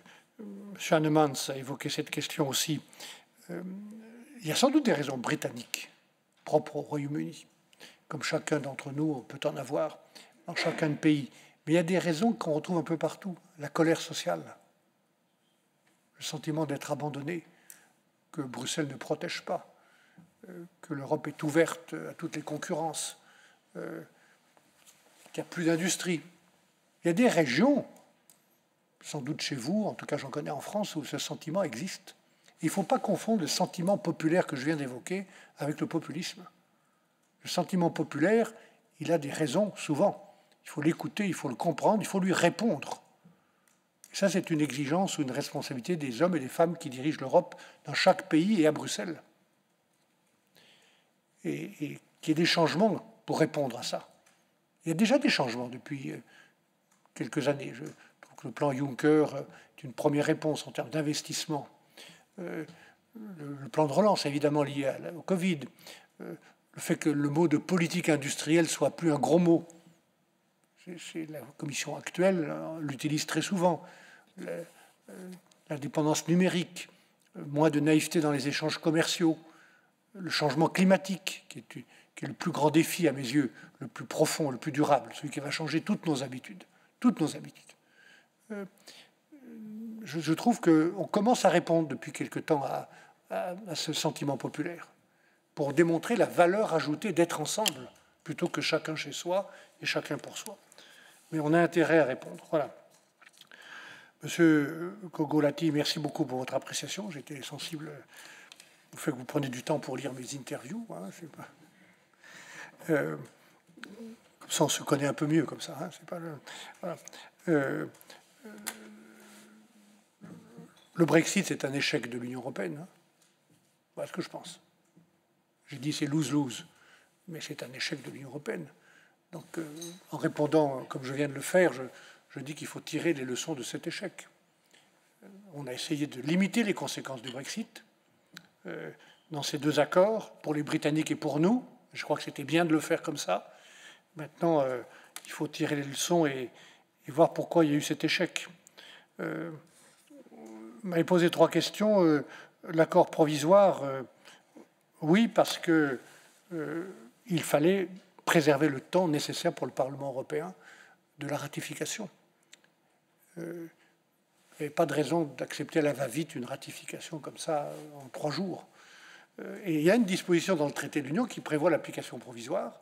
Annemans a évoqué cette question aussi. Il y a sans doute des raisons britanniques propres au Royaume-Uni, comme chacun d'entre nous peut en avoir dans chacun de pays. Mais il y a des raisons qu'on retrouve un peu partout. La colère sociale, le sentiment d'être abandonné, que Bruxelles ne protège pas, que l'Europe est ouverte à toutes les concurrences, qu'il n'y a plus d'industrie. Il y a des régions, sans doute chez vous, en tout cas j'en connais en France, où ce sentiment existe. Il ne faut pas confondre le sentiment populaire que je viens d'évoquer avec le populisme. Le sentiment populaire, il a des raisons, souvent. Il faut l'écouter, il faut le comprendre, il faut lui répondre. Et ça, c'est une exigence ou une responsabilité des hommes et des femmes qui dirigent l'Europe dans chaque pays et à Bruxelles. Et qu'il y ait des changements pour répondre à ça. Il y a déjà des changements depuis quelques années. Je trouve que le plan Juncker est une première réponse en termes d'investissement. Le plan de relance, évidemment lié au Covid. Le fait que le mot de politique industrielle soit plus un gros mot. La Commission actuelle l'utilise très souvent. La dépendance numérique, moins de naïveté dans les échanges commerciaux, le changement climatique, qui qui est le plus grand défi à mes yeux, le plus profond, le plus durable, celui qui va changer toutes nos habitudes. Toutes nos habitudes. Je trouve qu'on commence à répondre depuis quelque temps à ce sentiment populaire, pour démontrer la valeur ajoutée d'être ensemble, plutôt que chacun chez soi et chacun pour soi. Mais on a intérêt à répondre. Voilà. Monsieur Kogolati, merci beaucoup pour votre appréciation. J'étais sensible au fait que vous prenez du temps pour lire mes interviews. Hein, c'est pas... comme ça, on se connaît un peu mieux, comme ça. Hein, c'est pas le... Voilà. Le Brexit, c'est un échec de l'Union européenne. Hein. Voilà ce que je pense. J'ai dit c'est lose-lose, mais c'est un échec de l'Union européenne. Donc, en répondant, comme je viens de le faire, je dis qu'il faut tirer les leçons de cet échec. On a essayé de limiter les conséquences du Brexit dans ces deux accords, pour les Britanniques et pour nous. Je crois que c'était bien de le faire comme ça. Maintenant, il faut tirer les leçons et voir pourquoi il y a eu cet échec. Vous m'avez posé 3 questions. L'accord provisoire, oui, parce que il fallait préserver le temps nécessaire pour le Parlement européen de la ratification. Il n'y avait pas de raison d'accepter à la va-vite une ratification comme ça en 3 jours. Et il y a une disposition dans le traité de l'Union qui prévoit l'application provisoire.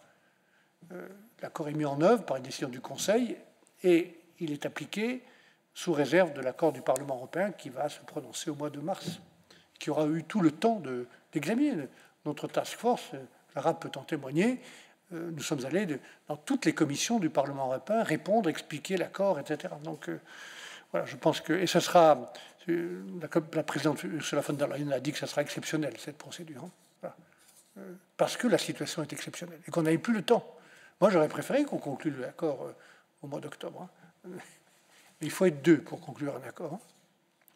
L'accord est mis en œuvre par une décision du Conseil et il est appliqué sous réserve de l'accord du Parlement européen qui va se prononcer au mois de mars, qui aura eu tout le temps d'examiner. Notre task force, l'Arabe peut en témoigner, nous sommes allés dans toutes les commissions du Parlement européen répondre, expliquer l'accord, etc. Donc voilà, je pense que... Et ce sera... La présidente Ursula von der Leyen a dit que ça sera exceptionnel, cette procédure. Hein. Voilà. Parce que la situation est exceptionnelle et qu'on n'avait plus le temps. Moi, j'aurais préféré qu'on conclue l'accord au mois d'octobre. Hein. Mais il faut être 2 pour conclure un accord. Hein.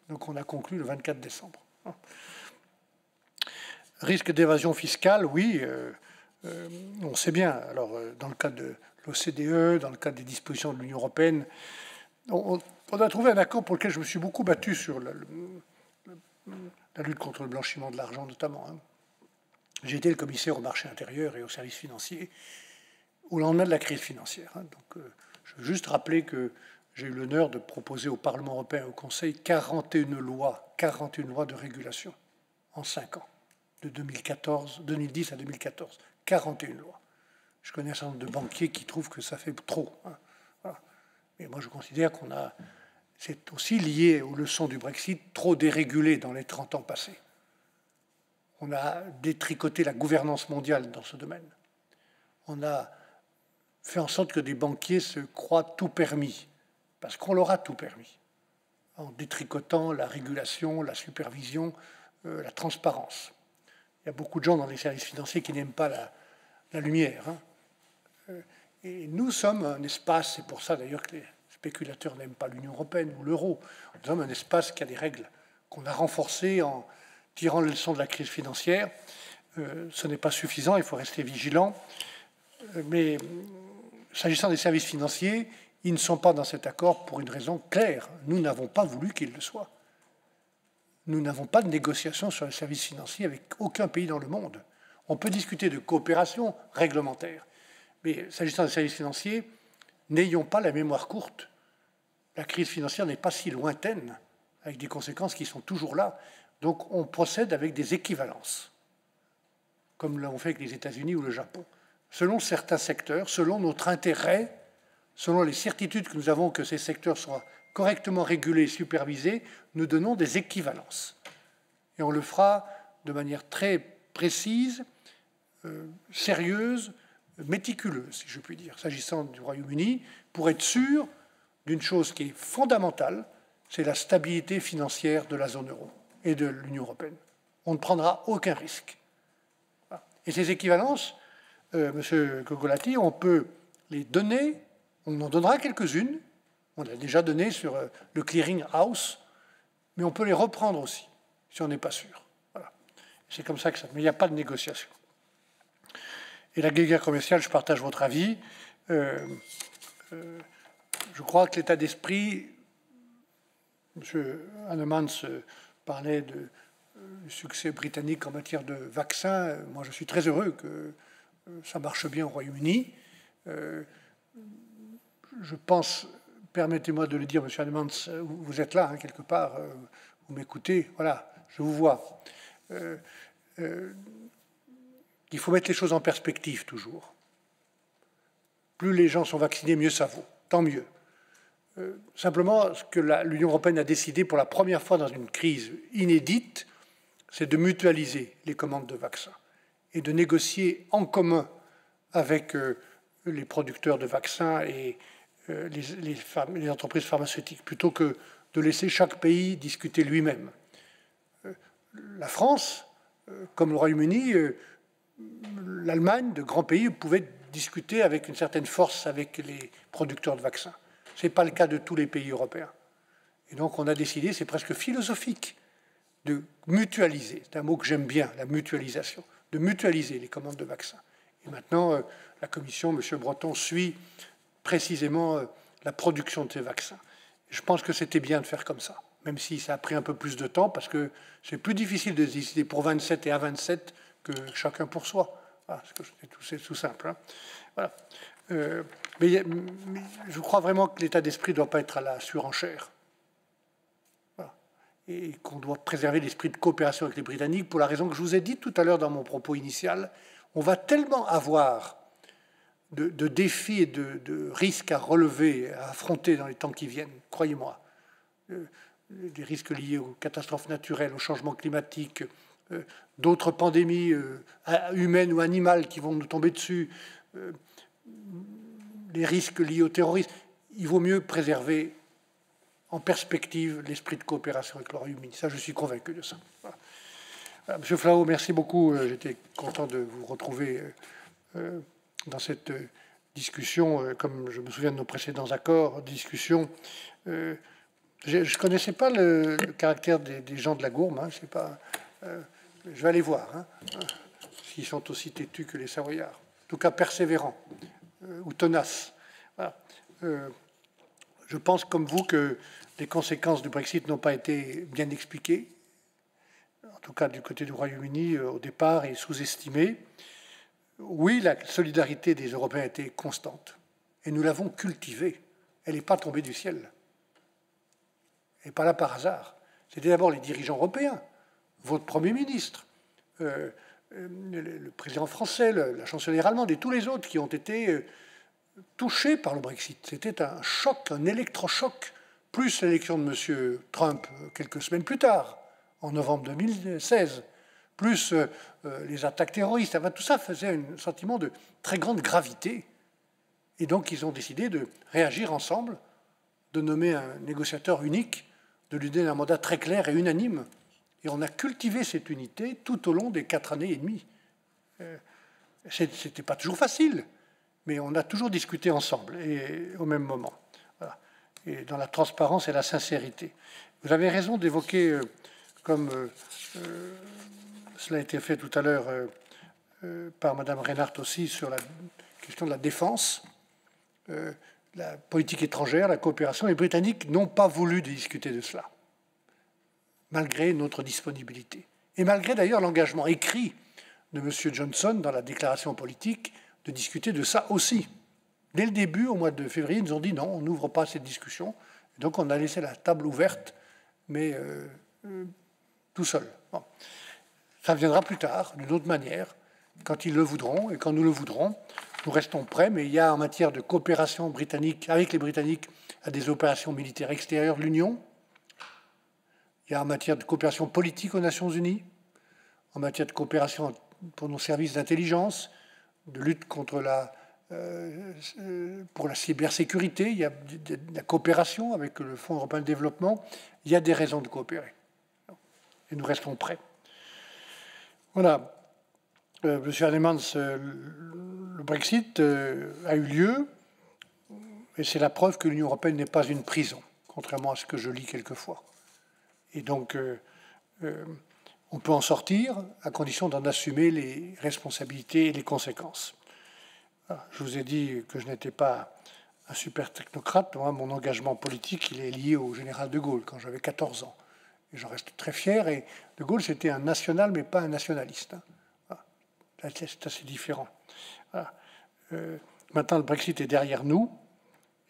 Donc on a conclu le 24 décembre. Hein. Risque d'évasion fiscale, oui, on sait bien. Alors, dans le cadre de l'OCDE, dans le cadre des dispositions de l'Union européenne, on a trouvé un accord pour lequel je me suis beaucoup battu sur la lutte contre le blanchiment de l'argent, notamment. Hein. J'ai été le commissaire au marché intérieur et aux services financiers au lendemain de la crise financière. Hein. Donc, je veux juste rappeler que j'ai eu l'honneur de proposer au Parlement européen et au Conseil 41 lois de régulation en 5 ans, de 2010 à 2014. 41 lois. Je connais un certain nombre de banquiers qui trouvent que ça fait trop. Hein. Voilà. Mais moi, je considère c'est aussi lié aux leçons du Brexit, trop dérégulé dans les 30 ans passés. On a détricoté la gouvernance mondiale dans ce domaine. On a fait en sorte que des banquiers se croient tout permis, parce qu'on leur a tout permis, en détricotant la régulation, la supervision, la transparence. Il y a beaucoup de gens dans les services financiers qui n'aiment pas la lumière. Hein. Et nous sommes un espace, c'est pour ça d'ailleurs que les spéculateurs n'aiment pas l'Union européenne ou l'euro. Nous sommes un espace qui a des règles qu'on a renforcées en tirant les leçons de la crise financière. Ce n'est pas suffisant, il faut rester vigilant. Mais s'agissant des services financiers, ils ne sont pas dans cet accord pour une raison claire. Nous n'avons pas voulu qu'ils le soient. Nous n'avons pas de négociation sur les services financiers avec aucun pays dans le monde. On peut discuter de coopération réglementaire, mais s'agissant des services financiers, n'ayons pas la mémoire courte. La crise financière n'est pas si lointaine, avec des conséquences qui sont toujours là. Donc on procède avec des équivalences, comme l'ont fait avec les États-Unis ou le Japon. Selon certains secteurs, selon notre intérêt, selon les certitudes que nous avons que ces secteurs soient correctement régulés et supervisés, nous donnons des équivalences. Et on le fera de manière très précise, sérieuse, méticuleuse, si je puis dire, s'agissant du Royaume-Uni, pour être sûr d'une chose qui est fondamentale, c'est la stabilité financière de la zone euro et de l'Union européenne. On ne prendra aucun risque. Et ces équivalences, Monsieur Kogolati, on peut les donner, on en donnera quelques-unes, on l'a déjà donné sur le clearing house, mais on peut les reprendre aussi, si on n'est pas sûr. Voilà. C'est comme ça que ça... Mais il n'y a pas de négociation. Et la guerre commerciale, je partage votre avis. Je crois que l'état d'esprit... M. Hannemans parlait du succès britannique en matière de vaccins. Moi, je suis très heureux que ça marche bien au Royaume-Uni. Je pense, permettez-moi de le dire, Monsieur Annemans, vous êtes là, hein, quelque part, vous m'écoutez, voilà, je vous vois. Il faut mettre les choses en perspective toujours. Plus les gens sont vaccinés, mieux ça vaut, tant mieux. Simplement, ce que l'Union européenne a décidé pour la première fois dans une crise inédite, c'est de mutualiser les commandes de vaccins et de négocier en commun avec les producteurs de vaccins et les entreprises pharmaceutiques, plutôt que de laisser chaque pays discuter lui-même. La France, comme le Royaume-Uni, l'Allemagne, de grands pays, pouvaient discuter avec une certaine force avec les producteurs de vaccins. Ce n'est pas le cas de tous les pays européens. Et donc on a décidé, c'est presque philosophique, de mutualiser, c'est un mot que j'aime bien, la mutualisation, de mutualiser les commandes de vaccins. Et maintenant, la Commission, M. Breton, suit précisément la production de ces vaccins. Je pense que c'était bien de faire comme ça, même si ça a pris un peu plus de temps, parce que c'est plus difficile de décider pour 27 et à 27 que chacun pour soi. Voilà, c'est tout simple. Hein. Voilà. Mais je crois vraiment que l'état d'esprit ne doit pas être à la surenchère. Voilà. Et qu'on doit préserver l'esprit de coopération avec les Britanniques pour la raison que je vous ai dit tout à l'heure dans mon propos initial. On va tellement avoir de défis et de risques à relever, à affronter dans les temps qui viennent, croyez-moi. Des risques liés aux catastrophes naturelles, au changement climatique, d'autres pandémies humaines ou animales qui vont nous tomber dessus, les risques liés au terrorisme. Il vaut mieux préserver en perspective l'esprit de coopération avec le Royaume-Uni. Ça, je suis convaincu de ça. Voilà. Monsieur Flao, merci beaucoup. J'étais content de vous retrouver dans cette discussion, comme je me souviens de nos précédents accords, discussion. Je ne connaissais pas le caractère des gens de la Gourme. Hein, je sais pas. Je vais aller voir hein, s'ils sont aussi têtus que les Savoyards. En tout cas, persévérants ou tenaces. Voilà. Je pense, comme vous, que les conséquences du Brexit n'ont pas été bien expliquées. En tout cas, du côté du Royaume-Uni, au départ, et sous-estimées. Oui, la solidarité des Européens était constante. Et nous l'avons cultivée. Elle n'est pas tombée du ciel. Elle n'est pas là par hasard. C'était d'abord les dirigeants européens, votre Premier ministre, le président français, la chancelière allemande et tous les autres qui ont été touchés par le Brexit. C'était un choc, un électrochoc, plus l'élection de M. Trump quelques semaines plus tard, en novembre 2016, plus les attaques terroristes. Enfin, tout ça faisait un sentiment de très grande gravité. Et donc, ils ont décidé de réagir ensemble, de nommer un négociateur unique, de lui donner un mandat très clair et unanime. Et on a cultivé cette unité tout au long des 4 années et demie. C'était pas toujours facile, mais on a toujours discuté ensemble et au même moment. Voilà. Et dans la transparence et la sincérité. Vous avez raison d'évoquer, comme cela a été fait tout à l'heure par Madame Reinhardt aussi, sur la question de la défense, la politique étrangère, la coopération. Les Britanniques n'ont pas voulu discuter de cela, malgré notre disponibilité. Et malgré d'ailleurs l'engagement écrit de M. Johnson dans la déclaration politique de discuter de ça aussi. Dès le début, au mois de février, ils nous ont dit non, on n'ouvre pas cette discussion. Et donc on a laissé la table ouverte, mais tout seul. Bon. Ça viendra plus tard, d'une autre manière, quand ils le voudront, et quand nous le voudrons. Nous restons prêts, mais il y a en matière de coopération britannique, avec les Britanniques, à des opérations militaires extérieures de l'Union. Il y a en matière de coopération politique aux Nations Unies, en matière de coopération pour nos services d'intelligence, de lutte contre pour la cybersécurité, il y a de la coopération avec le Fonds européen de développement. Il y a des raisons de coopérer. Et nous restons prêts. Voilà. Monsieur Annemans, le Brexit a eu lieu, et c'est la preuve que l'Union européenne n'est pas une prison, contrairement à ce que je lis quelquefois. Et donc, on peut en sortir à condition d'en assumer les responsabilités et les conséquences. Alors, je vous ai dit que je n'étais pas un super technocrate. Moi, mon engagement politique, il est lié au général de Gaulle, quand j'avais 14 ans. Et j'en reste très fier. Et de Gaulle, c'était un national, mais pas un nationaliste. Hein. Voilà. C'est assez différent. Voilà. Maintenant, le Brexit est derrière nous.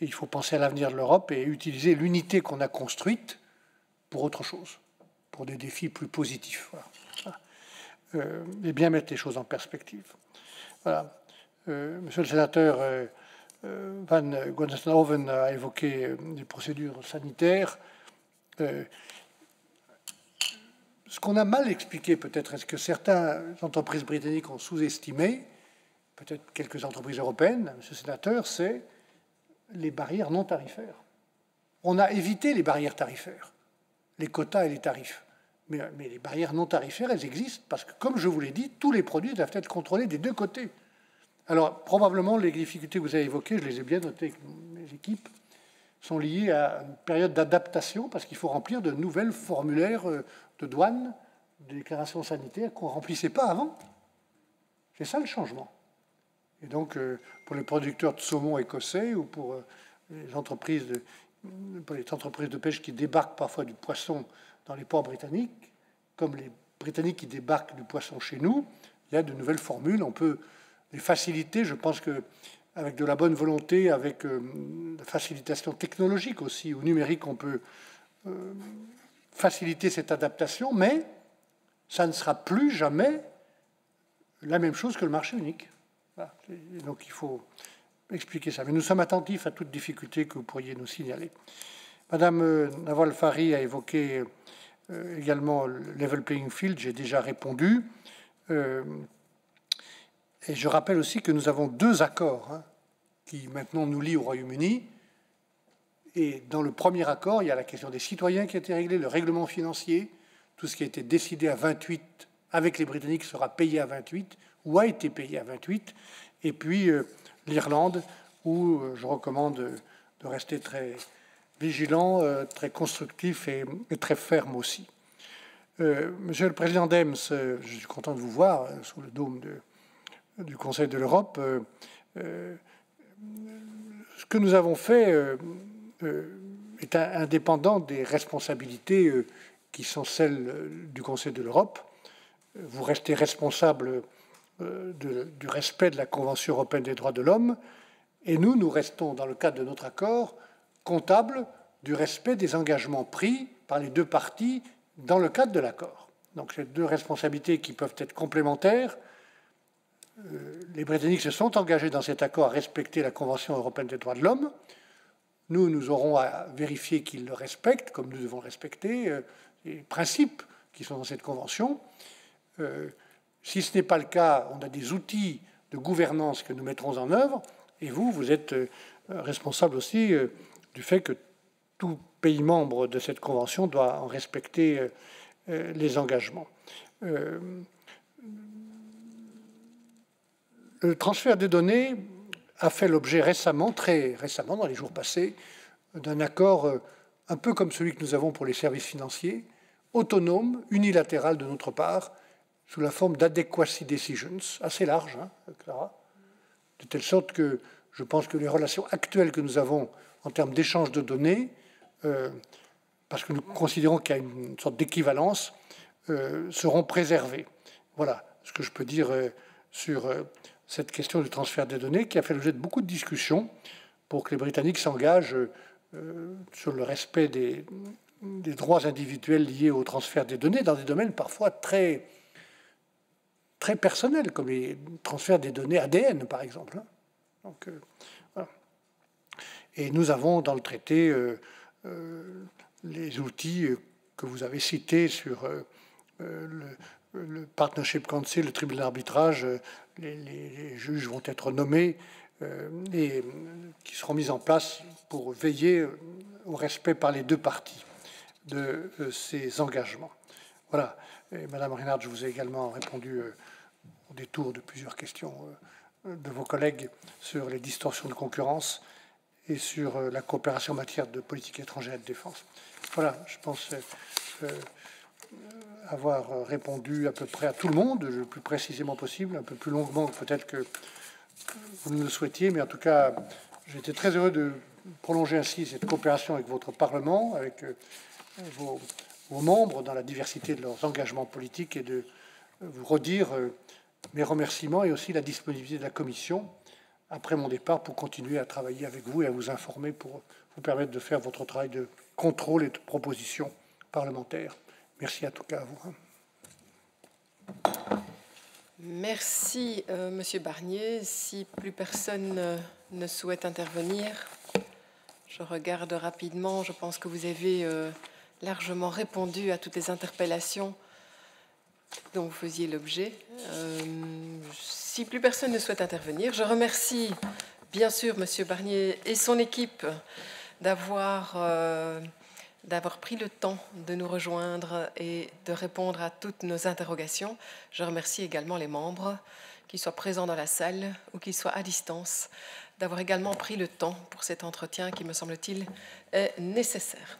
Et il faut penser à l'avenir de l'Europe et utiliser l'unité qu'on a construite pour autre chose, pour des défis plus positifs. Voilà. Et bien mettre les choses en perspective. Voilà. Monsieur le sénateur Van Goenshoven a évoqué les procédures sanitaires. Ce qu'on a mal expliqué peut-être, est-ce que certaines entreprises britanniques ont sous-estimé, peut-être quelques entreprises européennes, monsieur le sénateur, c'est les barrières non tarifaires. On a évité les barrières tarifaires, les quotas et les tarifs. Mais les barrières non tarifaires, elles existent parce que, comme je vous l'ai dit, tous les produits doivent être contrôlés des deux côtés. Alors, probablement, les difficultés que vous avez évoquées, je les ai bien notées avec mes équipes, sont liées à une période d'adaptation parce qu'il faut remplir de nouvelles formulaires de douane, de déclarations sanitaires qu'on ne remplissait pas avant. C'est ça le changement. Et donc, pour les producteurs de saumon écossais ou pour les entreprises de pêche qui débarquent parfois du poisson dans les ports britanniques, comme les Britanniques qui débarquent du poisson chez nous, il y a de nouvelles formules. On peut les faciliter. Je pense qu'avec de la bonne volonté, avec la facilitation technologique aussi, ou numérique, on peut faciliter cette adaptation, mais ça ne sera plus jamais la même chose que le marché unique. Voilà. Donc il faut expliquer ça. Mais nous sommes attentifs à toute difficulté que vous pourriez nous signaler. Madame Nawal-Fari a évoqué également le level playing field. J'ai déjà répondu. Et je rappelle aussi que nous avons 2 accords qui maintenant nous lient au Royaume-Uni. Et dans le premier accord, il y a la question des citoyens qui a été réglée, le règlement financier, tout ce qui a été décidé à 28 avec les Britanniques sera payé à 28 ou a été payé à 28. Et puis l'Irlande, où je recommande de rester très vigilant, très constructif et très ferme aussi. Monsieur le Président Dems, je suis content de vous voir sous le dôme du Conseil de l'Europe. Ce que nous avons fait est indépendant des responsabilités qui sont celles du Conseil de l'Europe. Vous restez responsable du respect de la Convention européenne des droits de l'homme, et nous restons, dans le cadre de notre accord, comptables du respect des engagements pris par les 2 parties dans le cadre de l'accord. Donc, c'est 2 responsabilités qui peuvent être complémentaires. Les Britanniques se sont engagés dans cet accord à respecter la Convention européenne des droits de l'homme. Nous aurons à vérifier qu'ils le respectent, comme nous devons respecter les principes qui sont dans cette Convention. Si ce n'est pas le cas, on a des outils de gouvernance que nous mettrons en œuvre, et vous êtes responsable aussi du fait que tout pays membre de cette Convention doit en respecter les engagements. Le transfert des données a fait l'objet récemment, très récemment, dans les jours passés, d'un accord un peu comme celui que nous avons pour les services financiers, autonome, unilatéral de notre part, sous la forme d'adequacy decisions, assez large, Clara, de telle sorte que je pense que les relations actuelles que nous avons en termes d'échange de données, parce que nous considérons qu'il y a une sorte d'équivalence, seront préservées. Voilà ce que je peux dire sur cette question du transfert des données, qui a fait l'objet de beaucoup de discussions pour que les Britanniques s'engagent sur le respect des droits individuels liés au transfert des données dans des domaines parfois très personnels, comme les transferts des données ADN, par exemple. Donc, voilà. Et nous avons dans le traité les outils que vous avez cités sur le Partnership Council, le tribunal d'arbitrage. Les juges vont être nommés et qui seront mis en place pour veiller au respect par les 2 parties de ces engagements. Voilà. Et Madame Reinhardt, je vous ai également répondu au détour de plusieurs questions de vos collègues sur les distorsions de concurrence et sur la coopération en matière de politique étrangère et de défense. Voilà, je pense avoir répondu à peu près à tout le monde, le plus précisément possible, un peu plus longuement peut-être que vous ne le souhaitiez, mais en tout cas, j'ai été très heureux de prolonger ainsi cette coopération avec votre Parlement, avec vos membres dans la diversité de leurs engagements politiques, et de vous redire mes remerciements et aussi la disponibilité de la Commission après mon départ pour continuer à travailler avec vous et à vous informer pour vous permettre de faire votre travail de contrôle et de proposition parlementaire. Merci en tout cas à vous. Merci, Monsieur Barnier. Si plus personne ne souhaite intervenir, je regarde rapidement. Je pense que vous avez largement répondu à toutes les interpellations dont vous faisiez l'objet. Si plus personne ne souhaite intervenir, je remercie bien sûr Monsieur Barnier et son équipe d'avoir pris le temps de nous rejoindre et de répondre à toutes nos interrogations. Je remercie également les membres, qu'ils soient présents dans la salle ou qu'ils soient à distance, d'avoir également pris le temps pour cet entretien qui, me semble-t-il, est nécessaire.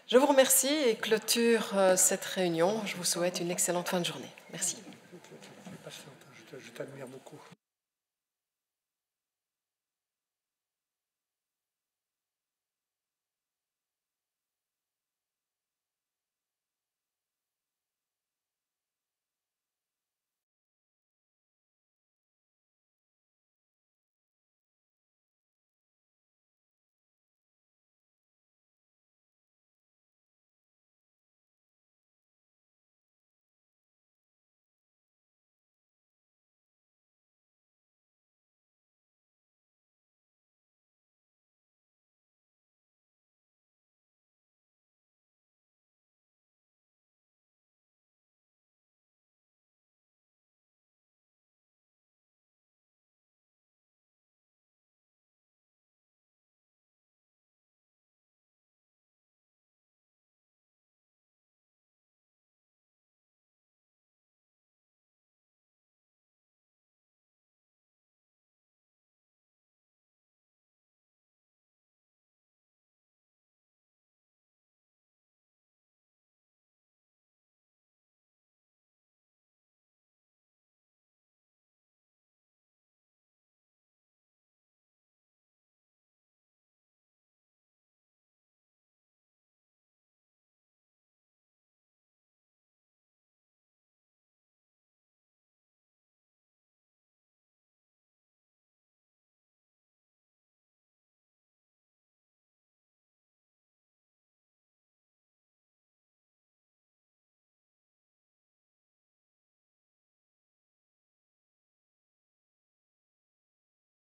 Je vous remercie et clôture cette réunion. Je vous souhaite une excellente fin de journée. Merci. Je t'admire beaucoup.